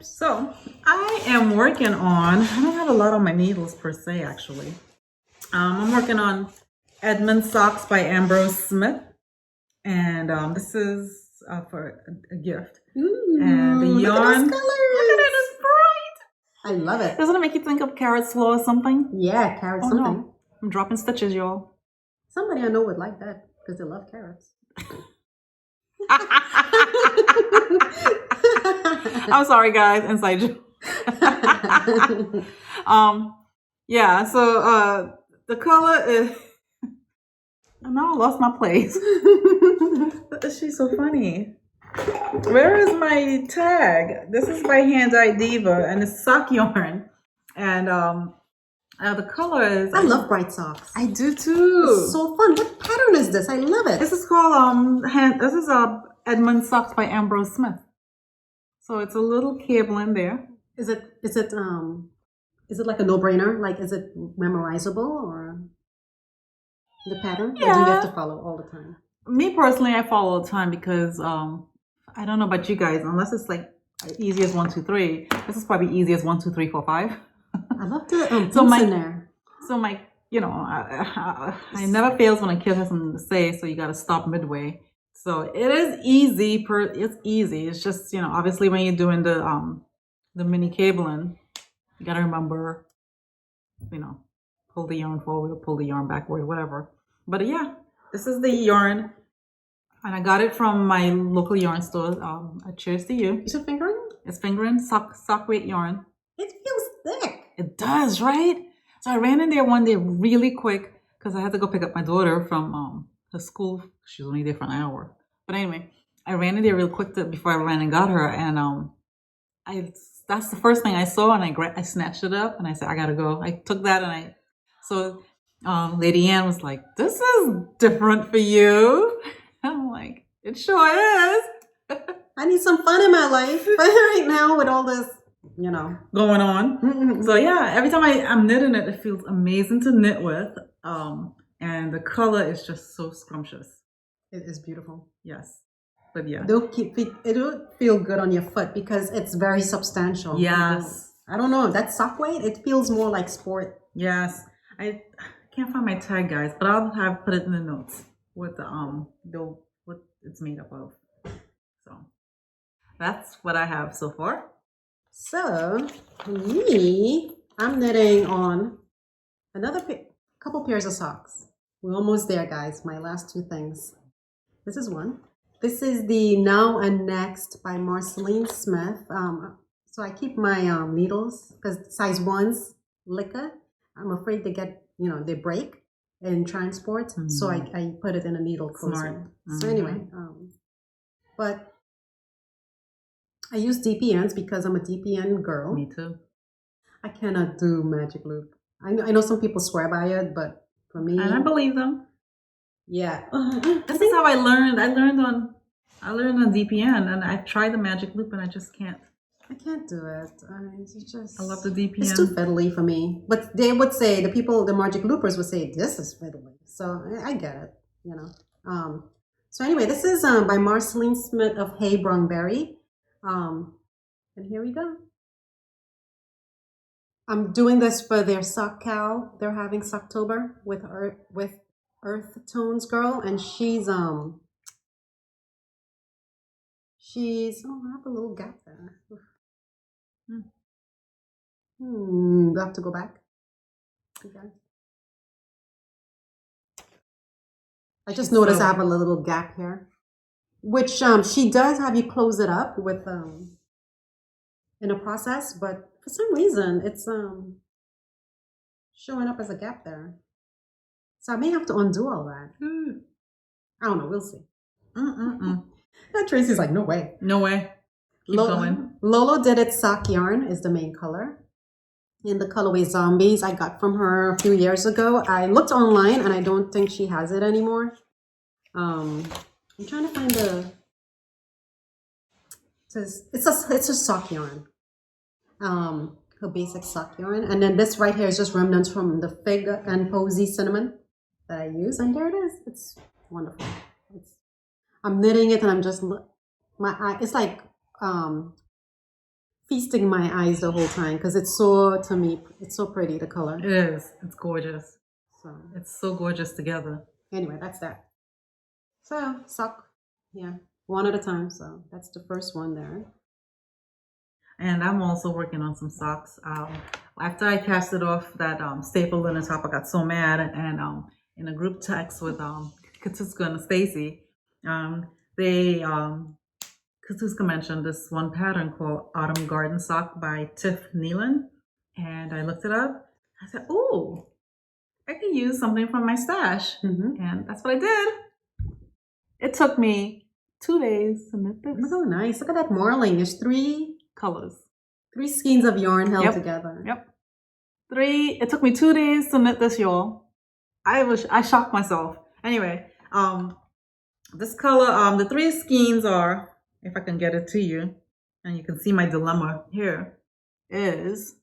So I am working on, I don't have a lot on my needles per se actually. I'm working on Edmund Socks by Ambrose Smith. And this is for a gift. Ooh, and the yarn. Look at it, it's bright. I love it. Doesn't it make you think of carrot slaw or something? Yeah, carrot something. No. I'm dropping stitches, y'all. Somebody I know would like that because they love carrots. I'm sorry, guys. Inside joke. Yeah. So the color is. Now I lost my place. She's so funny. Where is my tag? This is by Hand-Dyed Diva, and it's sock yarn. And the color is. I love bright socks. I do too. It's so fun. What pattern is this? I love it. This is called This is Edmund Socks by Ambrose Smith. So it's a little cable in there. Is it like a no-brainer? Like, is it memorizable or the pattern? Yeah. Or do you have to follow all the time? Me personally, I follow all the time because I don't know about you guys, unless it's like easy as 1, 2, 3. This is probably easy as 1, 2, 3, 4, 5. I love the pinks in there. So my, I never fails when a kid has something to say, so you got to stop midway. So it is easy. It's easy. It's just obviously when you're doing the mini cabling, you got to remember, pull the yarn forward or pull the yarn backward, whatever. But yeah, this is the yarn, and I got it from my local yarn store. Cheers to you. Is it fingering? It's fingering sock weight yarn. It feels thick. It does, right? So I ran in there one day really quick because I had to go pick up my daughter from her school. She was only there for an hour. But anyway, I ran in there real quick before I ran and got her, and that's the first thing I saw, and I snatched it up and I said, I gotta go. I took that and so Lady Ann was like, this is different for you. I'm like, it sure is. I need some fun in my life right now with all this, going on. So yeah, every time I'm knitting it, it feels amazing to knit with. And the color is just so scrumptious. It is beautiful. Yes. But yeah. It'll feel good on your foot because it's very substantial. Yes. I don't know. That sock weight, it feels more like sport. Yes. I can't find my tag, guys, but I'll put it in the notes with what it's made up of. So that's what I have so far. So I'm knitting on another couple pairs of socks. We're almost there, guys. My last 2 things. This is one. This is the Now and Next by Marceline Smith. So I keep my needles because size 1s liquor. I'm afraid they get, they break in transport. Mm-hmm. So I put it in a needle closer. Mm-hmm. So anyway, but I use DPNs because I'm a DPN girl. Me too. I cannot do magic loop. I know some people swear by it, but For me, and I believe them. Yeah, This is how I learned. I learned on DPN, and I tried the magic loop, and I just can't. I can't do it. I love the DPN. It's too fiddly for me. But they would say, the magic loopers would say, this is fiddly. So I get it, you know. So anyway, this is by Marceline Smith of Heybrownberry. And here we go. I'm doing this for their sock cal. They're having Socktober with Earth Tones Girl, and she's oh, I have a little gap there. Do I have to go back? Okay. I just noticed I have a little gap here, which she does have you close it up with in a process, but for some reason it's showing up as a gap there. So I may have to undo all that. I don't know. We'll see. That Tracy's like, no way. No way. Keep going. Lolo Did It sock yarn is the main color. In the colorway Zombies I got from her a few years ago. I looked online and I don't think she has it anymore. I'm trying to find it's a sock yarn. Her basic sock yarn. And then this right here is just remnants from the Fig and Posy Cinnamon that I use. And there it is. It's wonderful. I'm knitting it and I'm just, my eye, it's like feasting my eyes the whole time because it's so, to me, it's so pretty, the color. It is. It's gorgeous. So it's so gorgeous together. Anyway, that's that. So sock, yeah, one at a time. So that's the first one there. And I'm also working on some socks. After I casted off that staple linen top, I got so mad, and in a group text with Katuska and STACY, Katuska mentioned this one pattern called Autumn Garden Sock by Tiff Nealon, and I looked it up. I said, "Oh, I can use something from my stash," and that's what I did. It took me 2 days to knit this. Oh, nice! Look at that marling. There's 3 colors, 3 skeins of yarn held together. Yep. 3. It took me 2 days to knit this, y'all. I shocked myself. Anyway, this color, the 3 skeins are, if I can get it to you, and you can see my dilemma here, is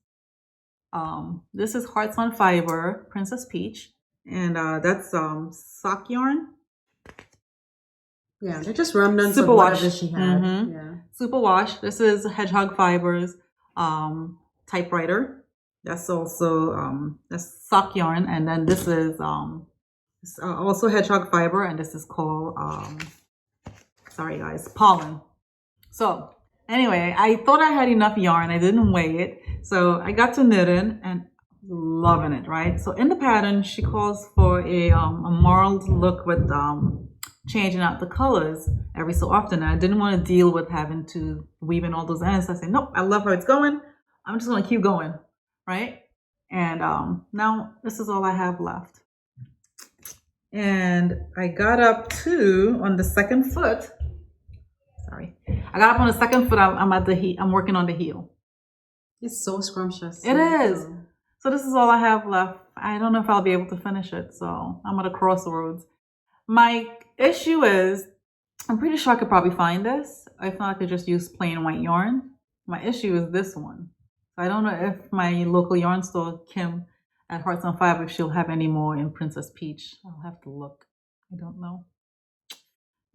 this is Hearts on Fiber, Princess Peach, and that's sock yarn. Yeah, they're just remnants of whatever she had. Yeah. Superwash. This is Hedgehog Fibers typewriter. That's also that's sock yarn, and then this is also Hedgehog Fiber, and this is called sorry guys, Pollen. So anyway, I thought I had enough yarn. I didn't weigh it, so I got to knitting and loving it. Right. So in the pattern, she calls for a marled look with changing out the colors every so often. And I didn't want to deal with having to weave in all those ends. So I said, nope, I love how it's going. I'm just going to keep going, right? And now this is all I have left. And I got up to, on the second foot, sorry. I got up on the second foot, I'm at the heel, I'm working on the heel. It's so scrumptious. It is. So this is all I have left. I don't know if I'll be able to finish it, so I'm at a crossroads. My issue is, I'm pretty sure I could probably find this. If not, I could just use plain white yarn. My issue is this one. So I don't know if my local yarn store, Kim at Hearts on Fiber, if she'll have any more in Princess Peach. I'll have to look. I don't know.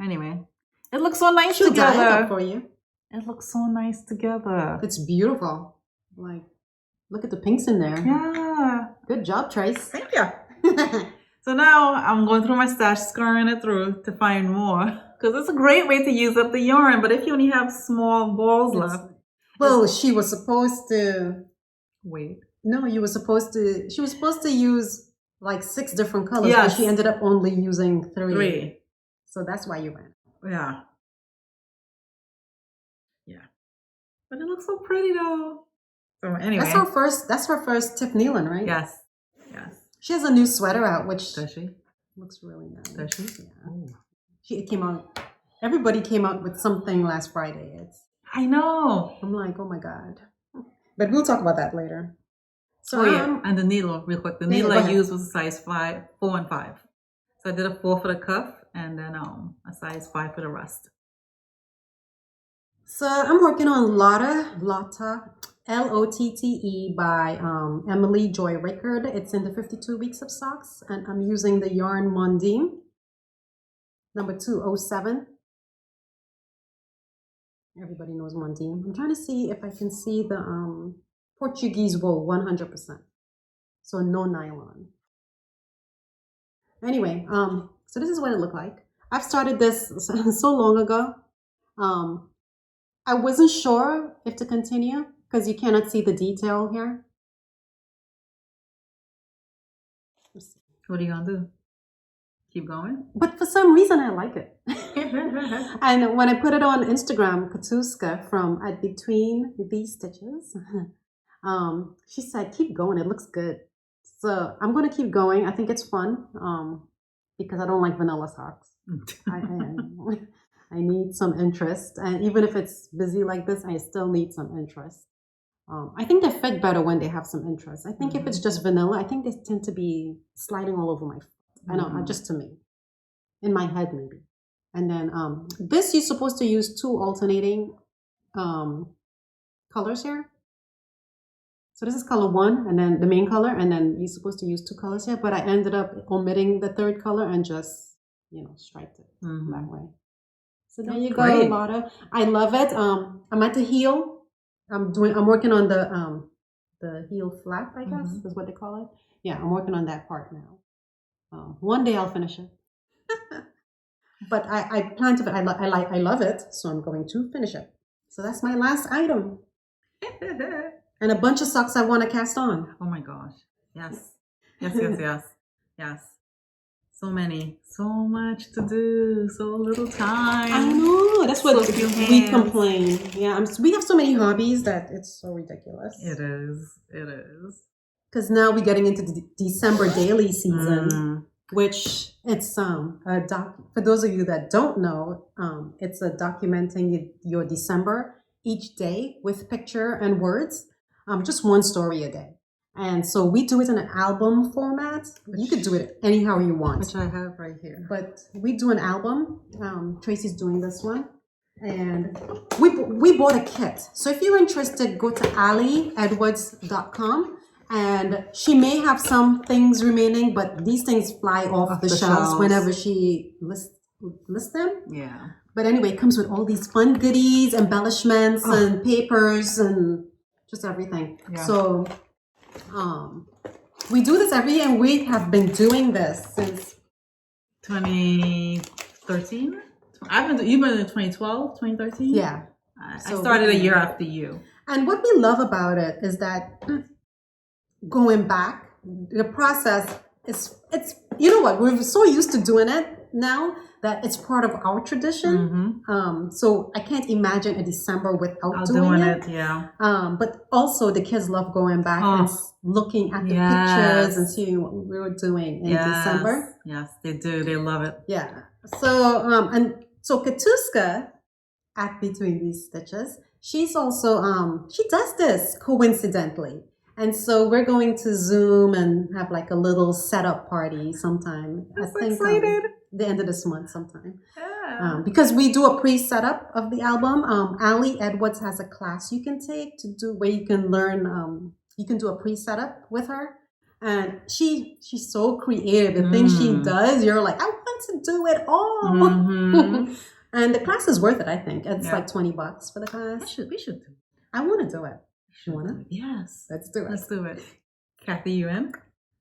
Anyway, it looks so nice She'll together. dye it up for you. It looks so nice together. It's beautiful. Like, look at the pinks in there. Yeah. Good job, Trace. Thank you. So now I'm going through my stash, scurrying it through to find more. Because it's a great way to use up the yarn. But if you only have small balls left. Well, she was supposed to... Wait. No, she was supposed to use like 6 different colors. Yes. But she ended up only using 3. 3. So that's why you ran. Yeah. Yeah. But it looks so pretty though. So anyway. That's her first Tiff Nealon, right? Yes. Yes. She has a new sweater out, which does she? Looks really nice. Does she? Yeah. It came out. Everybody came out with something last Friday. I know. I'm like, oh my god. But we'll talk about that later. So oh yeah, and the needle, real quick. The needle I used was a size 5, 4 and 5. So I did a 4 for the cuff, and then a size 5 for the rest. So I'm working on Lotte, Lotte by Emily Joy Rickard. It's in the 52 Weeks of Socks, and I'm using the yarn Mondine, number 207. Everybody knows Mondine. I'm trying to see if I can see the Portuguese wool 100%. So no nylon. Anyway, so this is what it looked like. I've started this so long ago. I wasn't sure if to continue because you cannot see the detail here. What are you gonna do? Keep going? But for some reason, I like it. And when I put it on Instagram, Katuska from At Between These Stitches, she said, keep going. It looks good. So I'm going to keep going. I think it's fun because I don't like vanilla socks. I need some interest. And even if it's busy like this, I still need some interest. I think they fit better when they have some interest. I think if it's just vanilla, I think they tend to be sliding all over my foot. I know, just to me. In my head, maybe. And then this, you're supposed to use 2 alternating colors here. So this is color 1, and then the main color, and then you're supposed to use 2 colors here. But I ended up omitting the 3rd color and just, striped it that way. So there you go, Lotte. I love it. I'm at the heel. I'm working on the heel flap, I guess is what they call it. Yeah, I'm working on that part now. One day I'll finish it. But I plan to. I love it, so I'm going to finish it. So that's my last item. And a bunch of socks I want to cast on. Oh my gosh. Yes. So many. So much to do. So little time. I know. That's what we complain. Yeah, we have so many hobbies that it's so ridiculous. It is. Because now we're getting into the December daily season, which it's for those of you that don't know, it's a documenting your December each day with picture and words, just one story a day. And so we do it in an album format. You could do it anyhow you want. Which I have right here. But we do an album. Tracy's doing this one. And we bought a kit. So if you're interested, go to aliedwards.com. And she may have some things remaining, but these things fly off the shelves whenever she lists them. Yeah. But anyway, it comes with all these fun goodies, embellishments, and papers, and just everything. Yeah. So we do this every year, and we have been doing this since 2013. You've been in 2012, 2013? Yeah. I started a year after you. And what we love about it is that going back, the process is, you know what, we're so used to doing it now that it's part of our tradition. So I can't imagine a December without doing it. Yeah. But also the kids love going back and looking at the pictures and seeing what we were doing in December. Yes, they do. They love it. Yeah. So Katuska, at Between These Stitches, she's also she does this coincidentally. And so we're going to Zoom and have like a little setup party sometime. I'm so excited. The end of this month sometime. Yeah. Because we do a pre-setup of the album. Ali Edwards has a class you can take to do where you can learn, you can do a pre-setup with her. And she's so creative. The things she does, you're like, I want to do it all. And the class is worth it, I think. It's like $20 for the class. We should do it. I want to do it. You want to? Yes. Let's do it. Let's do it. Kathy, you in?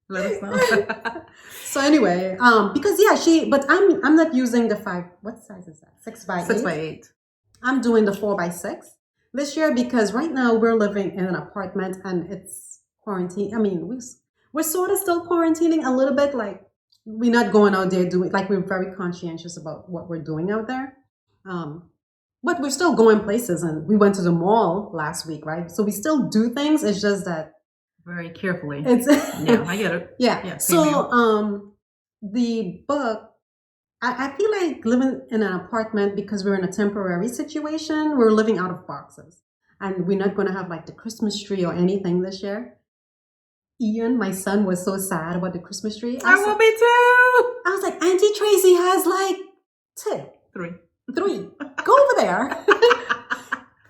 Let us know. So anyway, because but I'm not using the 5, what size is that? 6x8? 6x8. I'm doing the 4x6 this year because right now we're living in an apartment and it's quarantine. I mean, we're sort of still quarantining a little bit, like we're not going out there doing, like we're very conscientious about what we're doing out there. But we're still going places, and we went to the mall last week, right? So we still do things. It's just that very carefully. Yeah, I get it. Yeah. So the book, I feel like living in an apartment because we're in a temporary situation. We're living out of boxes, and we're not going to have like the Christmas tree or anything this year. Ian, my son, was so sad about the Christmas tree. I will be too. I was like, Auntie Tracy has like 3. 3. Go over there.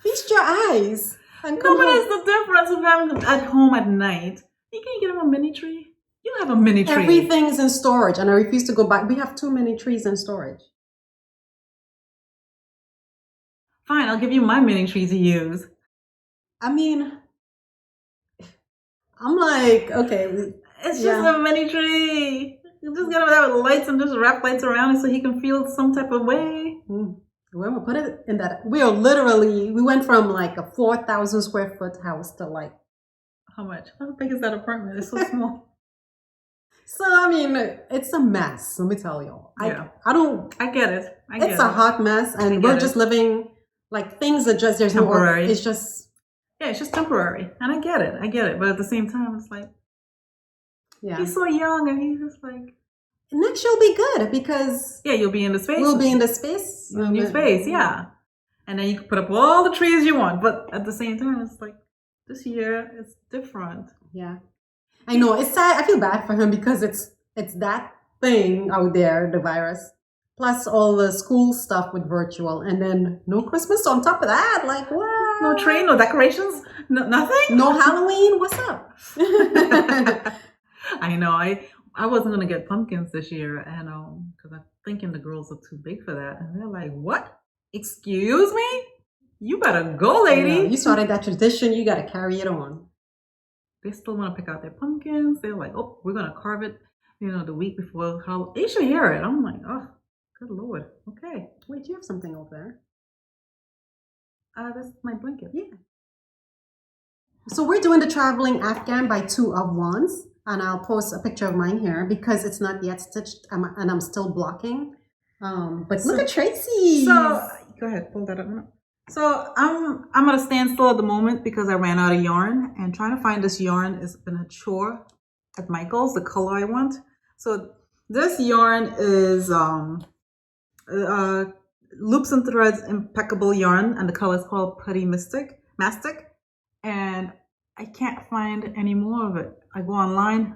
Feast your eyes. And No, but it's the difference of having them at home at night. You can't get him a mini tree. You have a mini tree. Everything's in storage, and I refuse to go back. We have too many trees in storage. Fine, I'll give you my mini tree to use. I mean, I'm like, okay. It's just a mini tree. You just get him that with lights and just wrap lights around it so he can feel some type of way. We'll put it in that. We went from like a 4,000 square foot house to like. How much? How big is that apartment? It's so small. So, I mean, it's a mess, let me tell you. Yeah. I get it. It's a hot mess, and we're just living, like, things are just, there's temporary. No, it's just. Yeah, it's just temporary. And I get it. But at the same time, it's like, he's so young, and he's just like. Next year will be good, because. Yeah, you'll be in the space. We'll be in the space. New space, yeah. And then you can put up all the trees you want. But at the same time, it's like, this year, it's different. Yeah. I know, it's sad. I feel bad for him because it's that thing out there, the virus, plus all the school stuff with virtual, and then no Christmas on top of that. Like, what? No tree, no decorations, nothing? No Halloween? What's up? I know. I wasn't going to get pumpkins this year, and because I'm thinking the girls are too big for that. And they're like, what? Excuse me? You better go, lady. Yeah, you started that tradition. You got to carry it on. They still want to pick out their pumpkins. They're like, oh, we're going to carve it, the week before Halloween. You should hear it. I'm like, oh, good Lord. Okay. Wait, you have something over there? That's my blanket. Yeah. So we're doing the traveling Afghan by 2 of Wands. And I'll post a picture of mine here because it's not yet stitched and I'm still blocking. But look at Tracy. So, go ahead. Pull that up. So I'm at a standstill at the moment because I ran out of yarn, and trying to find this yarn has been a chore at Michael's, the color I want. So this yarn is Loops and Threads Impeccable Yarn, and the color is called Putty Mastic, and I can't find any more of it. I go online,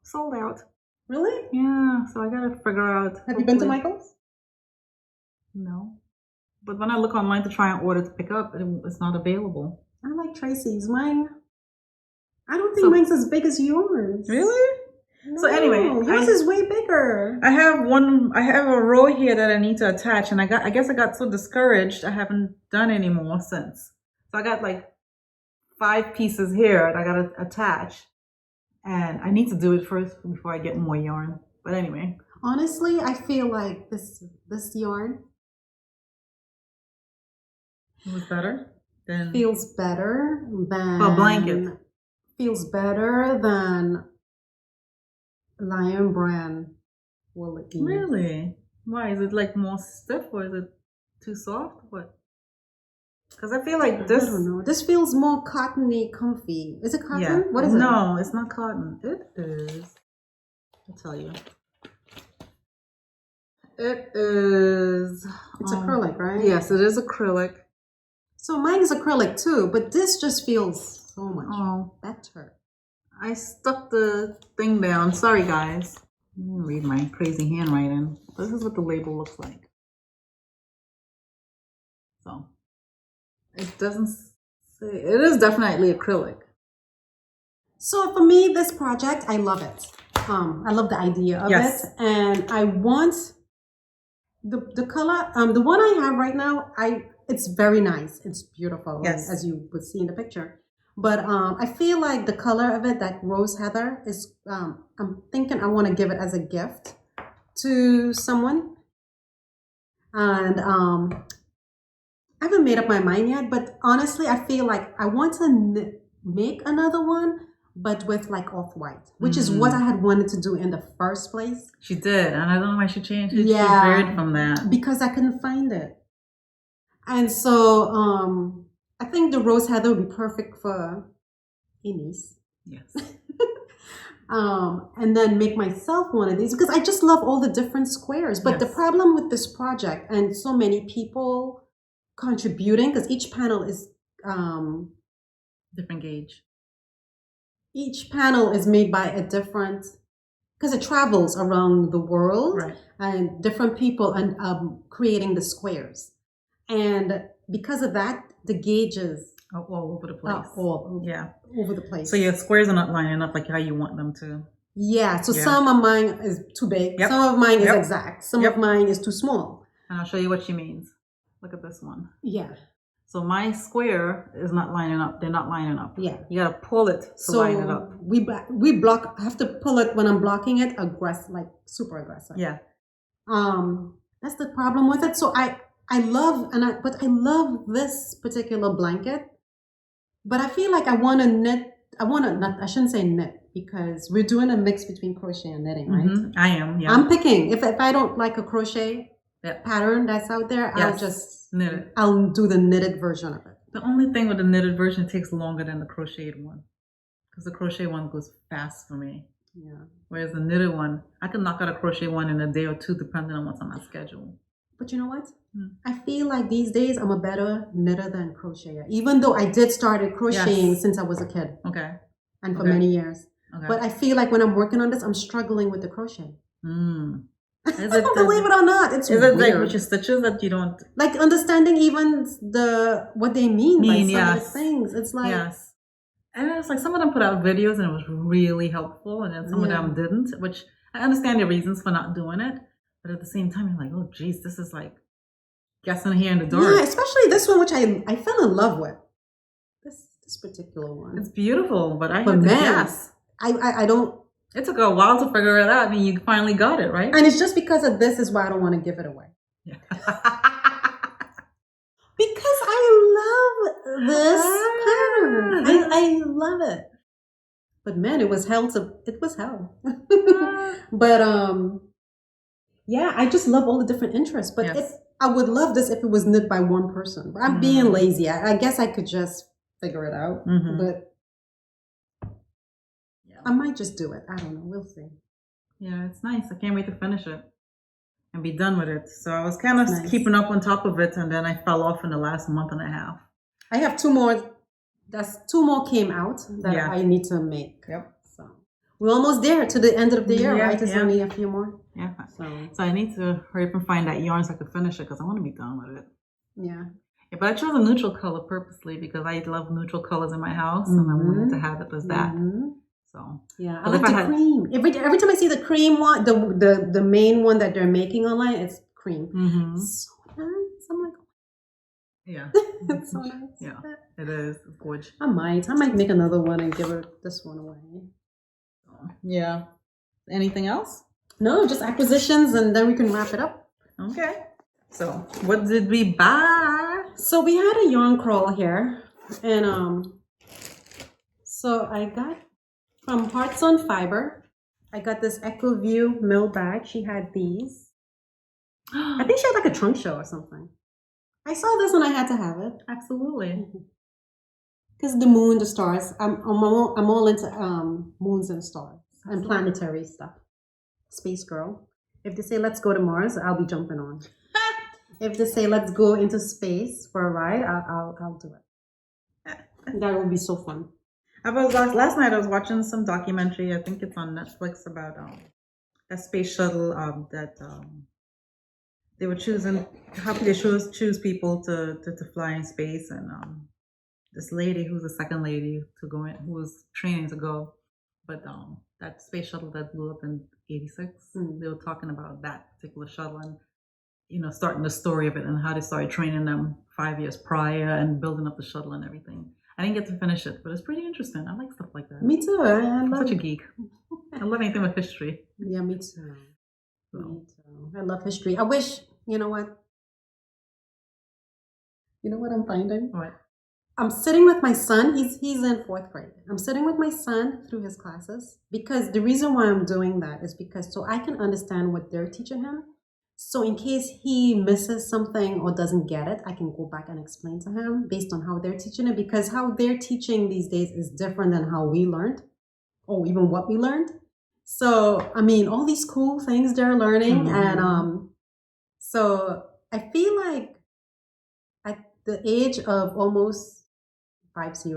sold out. Really? Yeah, so I gotta figure out. Have you been to Michael's? No. But when I look online to try and order to pick up, it's not available. I like Tracy's. Mine, I don't think mine's as big as yours. Really? No, so anyway, yours is way bigger. I have a row here that I need to attach, and I guess I got so discouraged I haven't done any more since. So I got like 5 pieces here that I gotta attach, and I need to do it first before I get more yarn. But anyway. Honestly, I feel like this yarn was better than feels better than a blanket. Feels better than Lion Brand wool. Really? Why? Is it like more stiff, or is it too soft? What? Because I feel like this. I don't know. This feels more cottony, comfy. Is it cotton? Yeah. What is it? No, it's not cotton. It is. I'll tell you. It is. It's acrylic, right? Yes, it is acrylic. So mine is acrylic too, but this just feels so much better. I stuck the thing down. Sorry, guys. Let me read my crazy handwriting. This is what the label looks like. So, it doesn't say. It is definitely acrylic. So for me, this project, I love it. I love the idea of it, and I want the color. The one I have right now, it's very nice. It's beautiful, as you would see in the picture. But I feel like the color of it, that rose heather, is. I'm thinking I want to give it as a gift to someone, and I haven't made up my mind yet. But honestly, I feel like I want to make another one, but with like off-white, which is what I had wanted to do in the first place. She did, and I don't know why she changed it. Yeah, she varied from that because I couldn't find it. And so I think the rose heather would be perfect for Innis. Yes. And then make myself one of these because I just love all the different squares. But the problem with this project and so many people contributing, because each panel is different gauge. each panel is made by a different, because it travels around the world, Right. and different people and creating the squares. And because of that, the gauges all over the place. Over the place. So your squares are not lining up like how you want them to. Yeah. So some of mine is too big. Yep. Some of mine is exact. Some of mine is too small. And I'll show you what she means. Look at this one. Yeah. So my square is not lining up. They're not lining up. Yeah. You gotta pull it to line it up. We block. I have to pull it when I'm blocking it. Like super aggressive. Yeah. That's the problem with it. So I love this particular blanket, but I feel like I want to knit. I shouldn't say knit because we're doing a mix between crochet and knitting, right? Mm-hmm. I am. Yeah. I'm picking. If I don't like a crochet pattern that's out there, I'll just knit it. I'll do the knitted version of it. The only thing with the knitted version, it takes longer than the crocheted one, because the crochet one goes fast for me. Yeah. Whereas the knitted one, I can knock out a crochet one in a day or two, depending on what's on my schedule. But you know what? I feel like these days I'm a better knitter than crocheter, even though I did started crocheting since I was a kid. Okay. And for many years. Okay. But I feel like when I'm working on this, I'm struggling with the crochet. Is it Believe it or not, it's is weird. it like with your stitches that you don't like understanding even what they mean by some of the things? It's like and it's like some of them put out videos and it was really helpful, and then some of them didn't, which I understand the reasons for not doing it, but at the same time you're like, oh geez, this is like guessing here in the dark. Yeah, especially this one, which I fell in love with. This particular one. It's beautiful, but I had to guess. I don't. It took a while to figure it out, and you finally got it, right? And it's just because of this is why I don't want to give it away. Yeah. Because I love this pattern. I love it. But man, it was hell. But I just love all the different interests. But I would love this if it was knit by one person. But I'm being lazy. I guess I could just figure it out. But I might just do it. I don't know. We'll see. Yeah, it's nice. I can't wait to finish it and be done with it. So I was kind of keeping up on top of it, and then I fell off in the last month and a half. I have two more. Two more came out that I need to make. Yep. So we're almost there to the end of the year, right? There's only a few more. Yeah. So I need to hurry up and find that yarn so I can finish it because I want to be done with it. Yeah. Yeah, but I chose a neutral color purposely because I love neutral colors in my house, and I wanted to have it as that. So I like the cream. Every time I see the cream one, the main one that they're making online, it's cream. So nice. I'm like, it's so nice. Yeah, it is. It's gorgeous. I might make another one and give this one away. Yeah. Anything else? No, just acquisitions, and then we can wrap it up. Okay. So what did we buy? So we had a yarn crawl here, and so I got from Hearts on Fiber. I got this Echo View mill bag. She had these. I think she had like a trunk show or something. I saw this and I had to have it. Absolutely. Because the moon, the stars. I'm all into moons and stars and planetary stuff. Space girl. If they say let's go to Mars, I'll be jumping on. If they say let's go into space for a ride, I'll do it. That would be so fun. Last night I was watching some documentary. I think it's on Netflix about a space shuttle that they were choosing how they choose people to fly in space, and this lady who's the second lady to go in, who was training to go, but that space shuttle that blew up in '86, they were talking about that particular shuttle and starting the story of it and how they started training them 5 years prior and building up the shuttle and everything. I didn't get to finish it, but it's pretty interesting. I like stuff like that. Me too. I'm such a geek. I love anything with history. Yeah, me too. So. Me too. I love history. I wish, you know what? You know what I'm finding? What? I'm sitting with my son. He's in 4th grade. I'm sitting with my son through his classes because the reason why I'm doing that is because so I can understand what they're teaching him. So in case he misses something or doesn't get it, I can go back and explain to him based on how they're teaching it, because how they're teaching these days is different than how we learned or even what we learned. So, I mean, all these cool things they're learning. And so I feel like at the age of almost 50,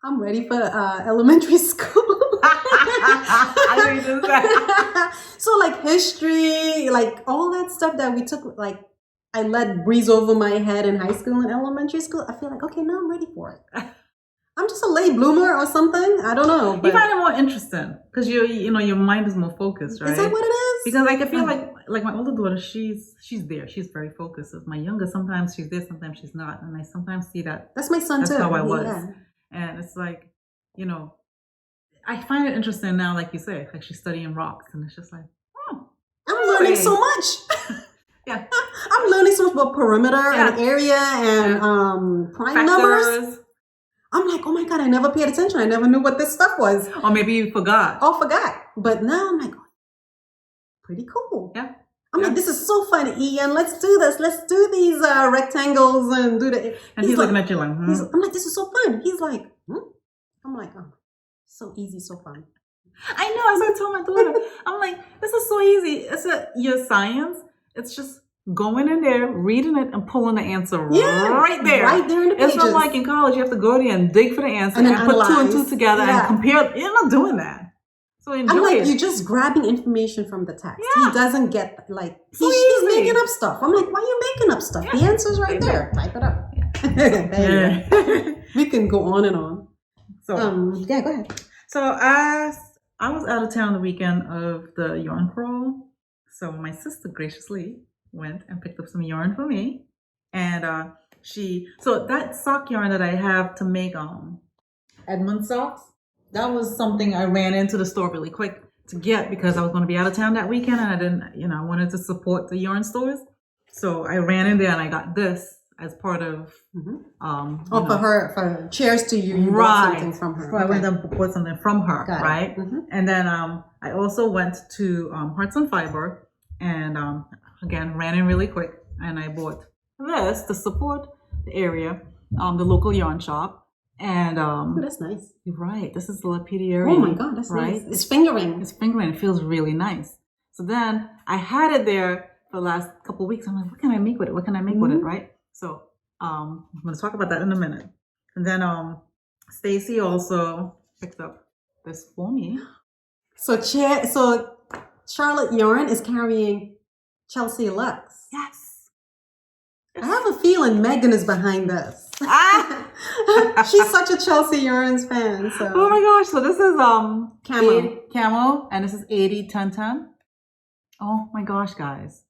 I'm ready for elementary school. I know you did that. So like history, like all that stuff that we took, like I let breeze over my head in high school and elementary school. I feel like, okay, now I'm ready for it. I'm just a late bloomer or something. I don't know. But you find it more interesting because your mind is more focused, right? Is that what it is? Because like I feel like my older daughter, she's there. She's very focused. My younger, sometimes she's there, sometimes she's not, and I sometimes see that. That's my son too. That's how I was, and it's like, I find it interesting now, like you say, like she's studying rocks, and it's just like, I'm learning so much. Yeah, I'm learning so much about perimeter and area and prime numbers. I'm like, oh my God, I never paid attention. I never knew what this stuff was. Or maybe you forgot. Oh, forgot. But now I'm like, pretty cool. Yeah. I'm like, this is so fun, Ian. Let's do this. Let's do these rectangles and do the. And he's looking at you like, I'm like, this is so fun. He's like, I'm like, oh, so easy, so fun. I know. As I told my daughter, I'm like, this is so easy. It's your science. It's just going in there, reading it, and pulling the answer right there. Right there in the pages. It's not like in college, you have to go there and dig for the answer and put 2 and 2 together and compare. You're not doing that. So enjoy I'm like, it. you're just grabbing information from the text. Yeah. He doesn't get, like, so he's making up stuff. I'm like, why are you making up stuff? Yeah. The answer's right there. Type it up. There you go. We can go on and on. So, go ahead. So I was out of town the weekend of the yarn crawl. So my sister graciously went and picked up some yarn for me, and so that sock yarn that I have to make Edmund socks, that was something I ran into the store really quick to get because I was going to be out of town that weekend, and I didn't, I wanted to support the yarn stores, so I ran in there and I got this as part of for cheers to you bought something from her. So I went and bought something from her, right? And then I also went to Hearts and Fiber, and again, ran in really quick, and I bought this to support the area, the local yarn shop. And that's nice. You're right. This is the lapidary. Oh my God, that's right. Nice. It's fingering. It's fingering. It feels really nice. So then I had it there for the last couple of weeks. I'm like, what can I make with it? What can I make with it? Right. So I'm going to talk about that in a minute. And then Stacy also picked up this for me. So Charlotte Yarn is carrying Chelsea Lux. Yes. I have a feeling Megan is behind this. She's such a Chelsea Yarns fan. So. Oh my gosh. So this is camo, and this is 80-10-10. Oh my gosh, guys.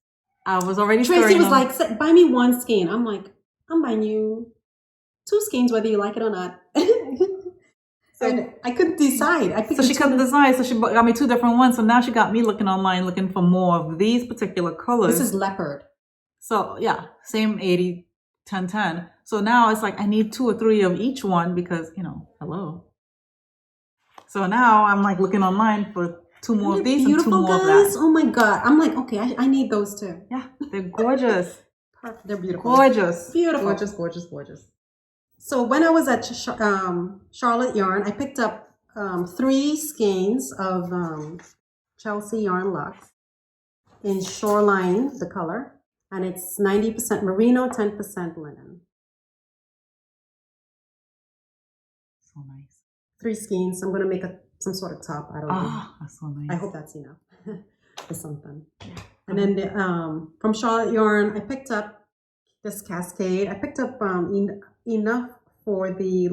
I was already Tracy was like, buy me one skein. I'm like, I'm buying you 2 skeins whether you like it or not. And I couldn't decide. So she couldn't decide. So she got me 2 different ones. So now she got me looking online, looking for more of these particular colors. This is leopard. So yeah, same 80-10-10. So now it's like I need 2 or 3 of each one because, hello. So now I'm like looking online for 2 more of these and 2 more of that. Oh my God. I'm like, okay, I need those too. Yeah, they're gorgeous. Perfect. They're beautiful. Gorgeous. Beautiful. Gorgeous, gorgeous, gorgeous. So when I was at Charlotte Yarn, I picked up 3 skeins of Chelsea Yarn Lux in Shoreline, the color, and it's 90% merino, 10% linen. So nice. 3 skeins. I'm going to make some sort of top. I don't know. Oh, that's so nice. I hope that's enough for something. Yeah. And then from Charlotte Yarn, I picked up this cascade. I picked up enough for the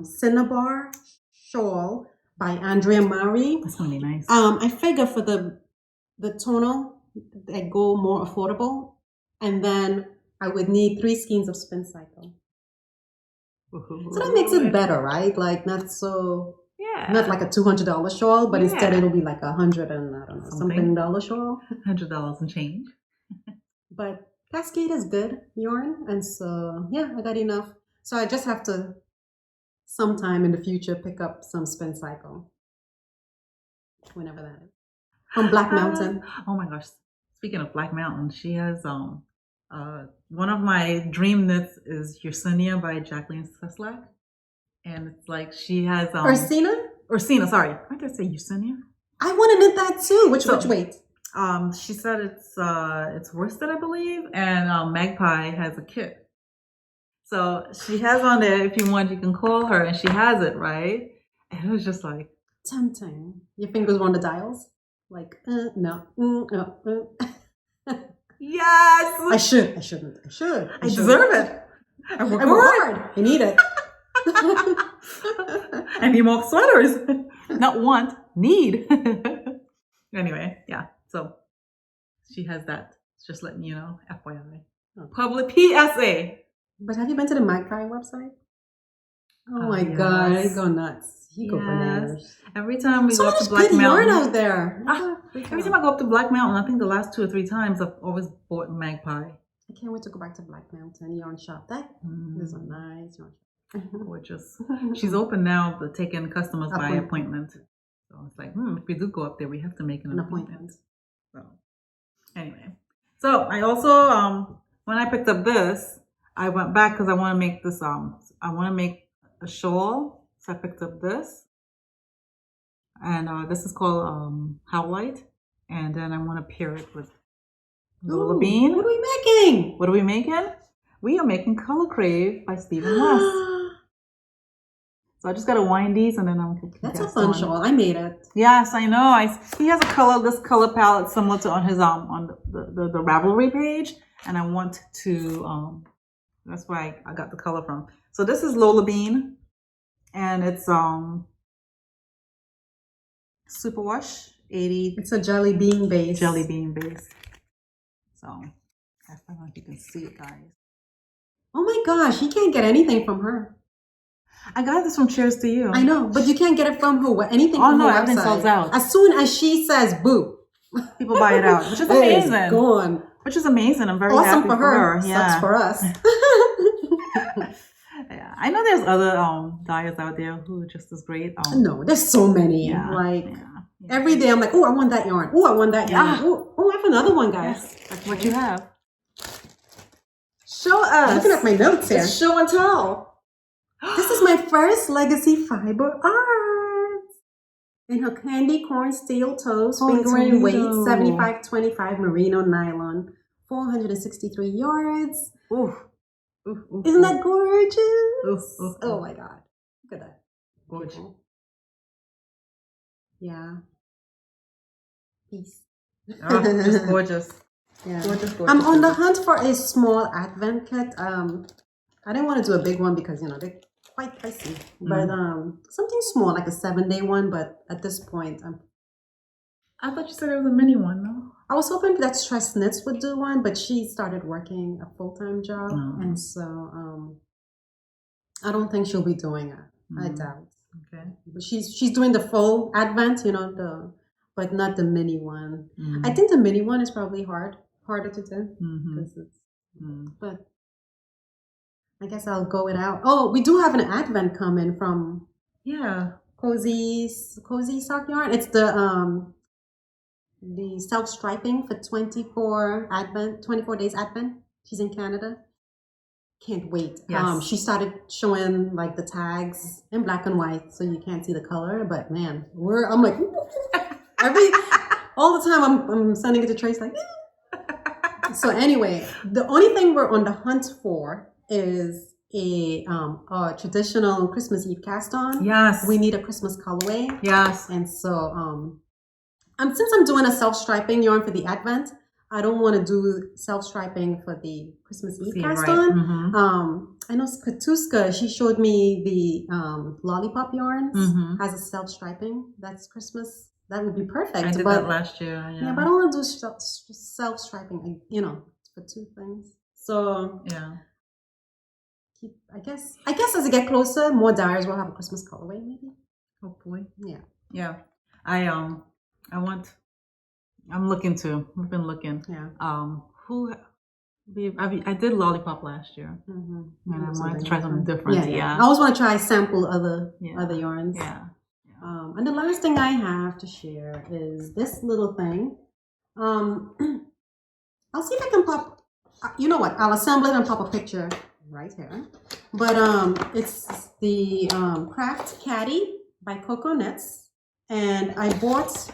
Cinnabar shawl by Andrea Mowry. That's really nice. I figure for the tonal, I go more affordable, and then I would need 3 skeins of spin cycle. So that makes it better, right? Like not like a $200 shawl, but instead it'll be like $100 and I don't know something dollar shawl. $100 and change. But Cascade is good yarn, and so yeah, I got enough. So I just have to sometime in the future pick up some spin cycle, whenever that is, from Black Mountain. Oh my gosh! Speaking of Black Mountain, she has one of my dream knits is Yersinia by Jacqueline Seslak, and it's like she has Ursina. Sorry, why did I say Yersinia? I want to knit that too. Which weight? She said it's worsted, I believe, and Magpie has a kit. So she has on there, if you want, you can call her, and she has it, right? And it was just like tempting. Your fingers were on the dials? Like, no. Yes! I shouldn't. I deserve it. I work hard. I need it. I need more sweaters. Not want, need. Anyway, yeah. So she has that. Just letting you know, FYI. Public PSA. But have you been to the Magpie website? Oh my God, I go nuts. You go bananas. Every time we go up to Black Black Mountain. yarn out there. Every time I go up to Black Mountain, I think the last 2 or 3 times I've always bought Magpie. I can't wait to go back to Black Mountain yarn shop. That is a nice yarn shop. Gorgeous. She's open now, but taking customers by appointment. So it's like, if we do go up there, we have to make an appointment. So anyway, so I also when I picked up this, I went back because I want to make this. I want to make a shawl, so I picked up this, and this is called Howlite, and then I want to pair it with Lola Bean. What are we making? What are we making? We are making Color Crave by Stephen West. So I just gotta wind these, and then I'm. That's a fun shawl. I made it. Yes, I know. He has this color palette similar to on his on the Ravelry page, and I want to that's why I got the color from. So this is Lola Bean, and it's Superwash 80. It's a jelly bean base. Jelly bean base. So I don't know if you can see it, guys. Oh my gosh, you can't get anything from her. I got this from Cheers to You. I know, but you can't get it from her. Anything from her no, website. Everything sells out. As soon as she says boo, people buy it out, which is amazing. It's gone. Which is amazing. I'm very awesome happy for her. Yeah. Sucks for us. Yeah, I know there's other dyers out there who are just as great. No, there's so many. Every day I'm like, oh, I want that yarn. Oh, I want that yarn. Oh, I have another one, guys. Yes, that's what you have. Show us. Looking at my notes here. It's show and tell. This is my first legacy fiber art. In her candy corn steel toes, fingering weight 75-25 merino nylon, 463 yards. Ooh. Isn't that gorgeous? Oh my God. Look at that. Gorgeous. Yeah. Peace. Just gorgeous. Yeah. Gorgeous. I'm on the hunt for a small advent kit. I didn't want to do a big one because they're quite pricey. But something small, like a 7-day one. But at this point, I thought you said it was a mini one, no? I was hoping that Stress Knits would do one, but she started working a full-time job, and so I don't think she'll be doing it. I doubt. Okay. But she's doing the full advent, but not the mini one. I think the mini one is probably harder to do because it's. But I guess I'll go it out. Oh, we do have an advent coming from Cozy Sock Yarn. It's the self-striping for 24 days advent. She's in Canada. Can't wait. Yes. She started showing like the tags in black and white, so you can't see the color. But man, I'm like all the time. I'm sending it to Tracy like. So anyway, the only thing we're on the hunt for is a traditional Christmas Eve cast on. Yes. We need a Christmas colorway. Yes. And so since I'm doing a self-striping yarn for the Advent, I don't want to do self-striping for the Christmas Eve cast on. I know Katuska, she showed me the lollipop yarns has a self-striping. That's Christmas. That would be perfect. I did that last year. Yeah, but I don't want to do self-striping, for 2 things. So yeah. I guess as it get closer, more dyers will have a Christmas colorway, maybe. Hopefully. Yeah. Yeah. We've been looking. Yeah. I did lollipop last year. And I wanted to try something different. Yeah. I always want to try sample other yarns. Yeah. And the last thing I have to share is this little thing. I'll see if I can pop. You know what? I'll assemble it and pop a picture right here. But it's the Craft Caddy by Coco Nets. And I bought,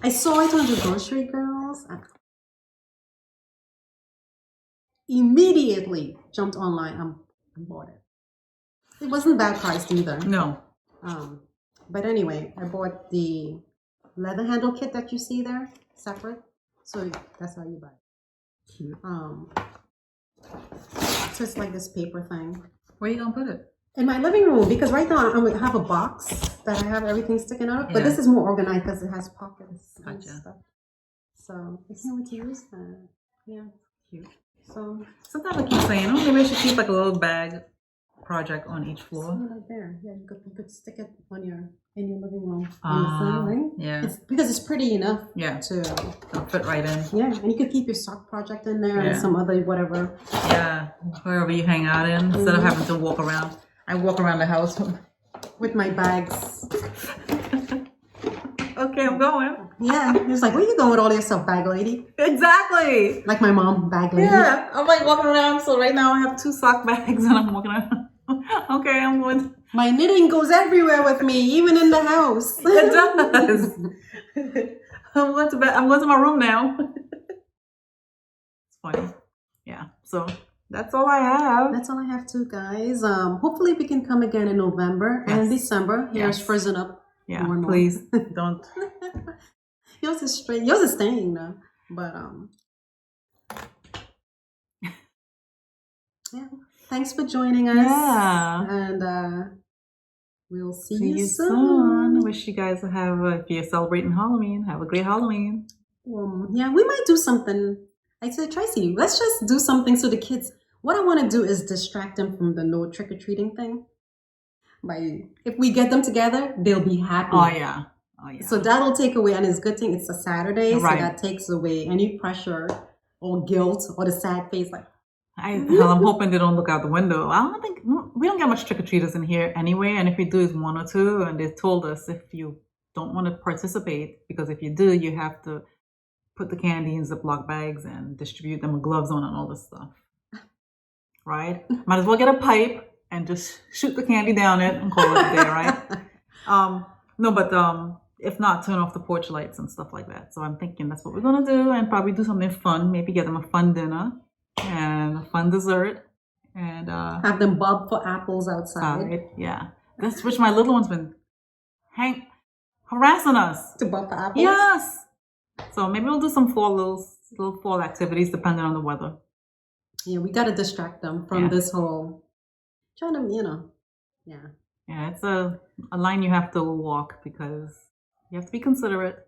I saw it on the Grocery Girls. I immediately jumped online. I'm I bought it. It wasn't bad priced either. No. But anyway, I bought the leather handle kit that you see there, separate. So that's how you buy it. Cute. So it's like this paper thing. Where are you gonna put it? In my living room, because right now I have a box that I have everything sticking out of, but this is more organized because it has pockets and stuff. So I can't wait to use that. Yeah, cute. So sometimes I keep saying, oh, maybe I should keep like a little bag project on each floor. Right there. Yeah, you could stick it on in your living room on the ceiling. Yeah. Because it's pretty enough. Yeah. To fit right in. Yeah, and you could keep your sock project in there and some other whatever. Yeah, wherever you hang out in, instead of having to walk around. I walk around the house with my bags. Okay, I'm going. Yeah, it's like, where you going with all your stuff, bag lady? Exactly. Like my mom, bag lady. Yeah, I'm like walking around. So right now I have 2 sock bags and I'm walking around. Okay, I'm going. My knitting goes everywhere with me, even in the house. It does. I'm going to my room now. It's funny. Yeah. So that's all I have. That's all I have too, guys. Hopefully we can come again in November and December. Yours frozen up. Yeah. Please don't. Yours is straight. Yours is staying though. But yeah. Thanks for joining us. Yeah. And we'll see you soon. soon. Wish you guys have, if you're celebrating Halloween, have a great Halloween. Yeah, we might do something. I said, Tracy, let's just do something so the kids, what I want to do is distract them from the no trick-or-treating thing. If we get them together, they'll be happy. Oh, yeah. Oh, yeah. So that'll take away, and it's a good thing it's a Saturday, right. So that takes away any pressure or guilt or the sad face like, I'm hoping they don't look out the window. We don't get much trick-or-treaters in here anyway, and if we do, it's 1 or 2, and they told us if you don't want to participate, because if you do, you have to put the candy in Ziploc bags and distribute them with gloves on and all this stuff. Right? Might as well get a pipe and just shoot the candy down it and call it a day, right? No, but if not, turn off the porch lights and stuff like that. So I'm thinking that's what we're going to do, and probably do something fun. Maybe get them a fun dinner and a fun dessert, and have them bob for apples outside. Yeah, that's which my little one's been harassing us to bob for apples. Yes, so maybe we'll do some little fall activities depending on the weather. Yeah, we got to distract them from this whole trying to, Yeah, it's a line you have to walk because you have to be considerate,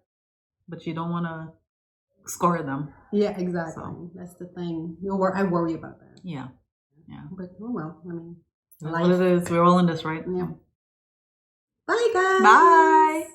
but you don't want to scar them. Yeah, exactly. So, that's the thing. I worry about that. Yeah. But oh well, I mean, what it is. We're all in this, right? Yeah. Bye, guys. Bye.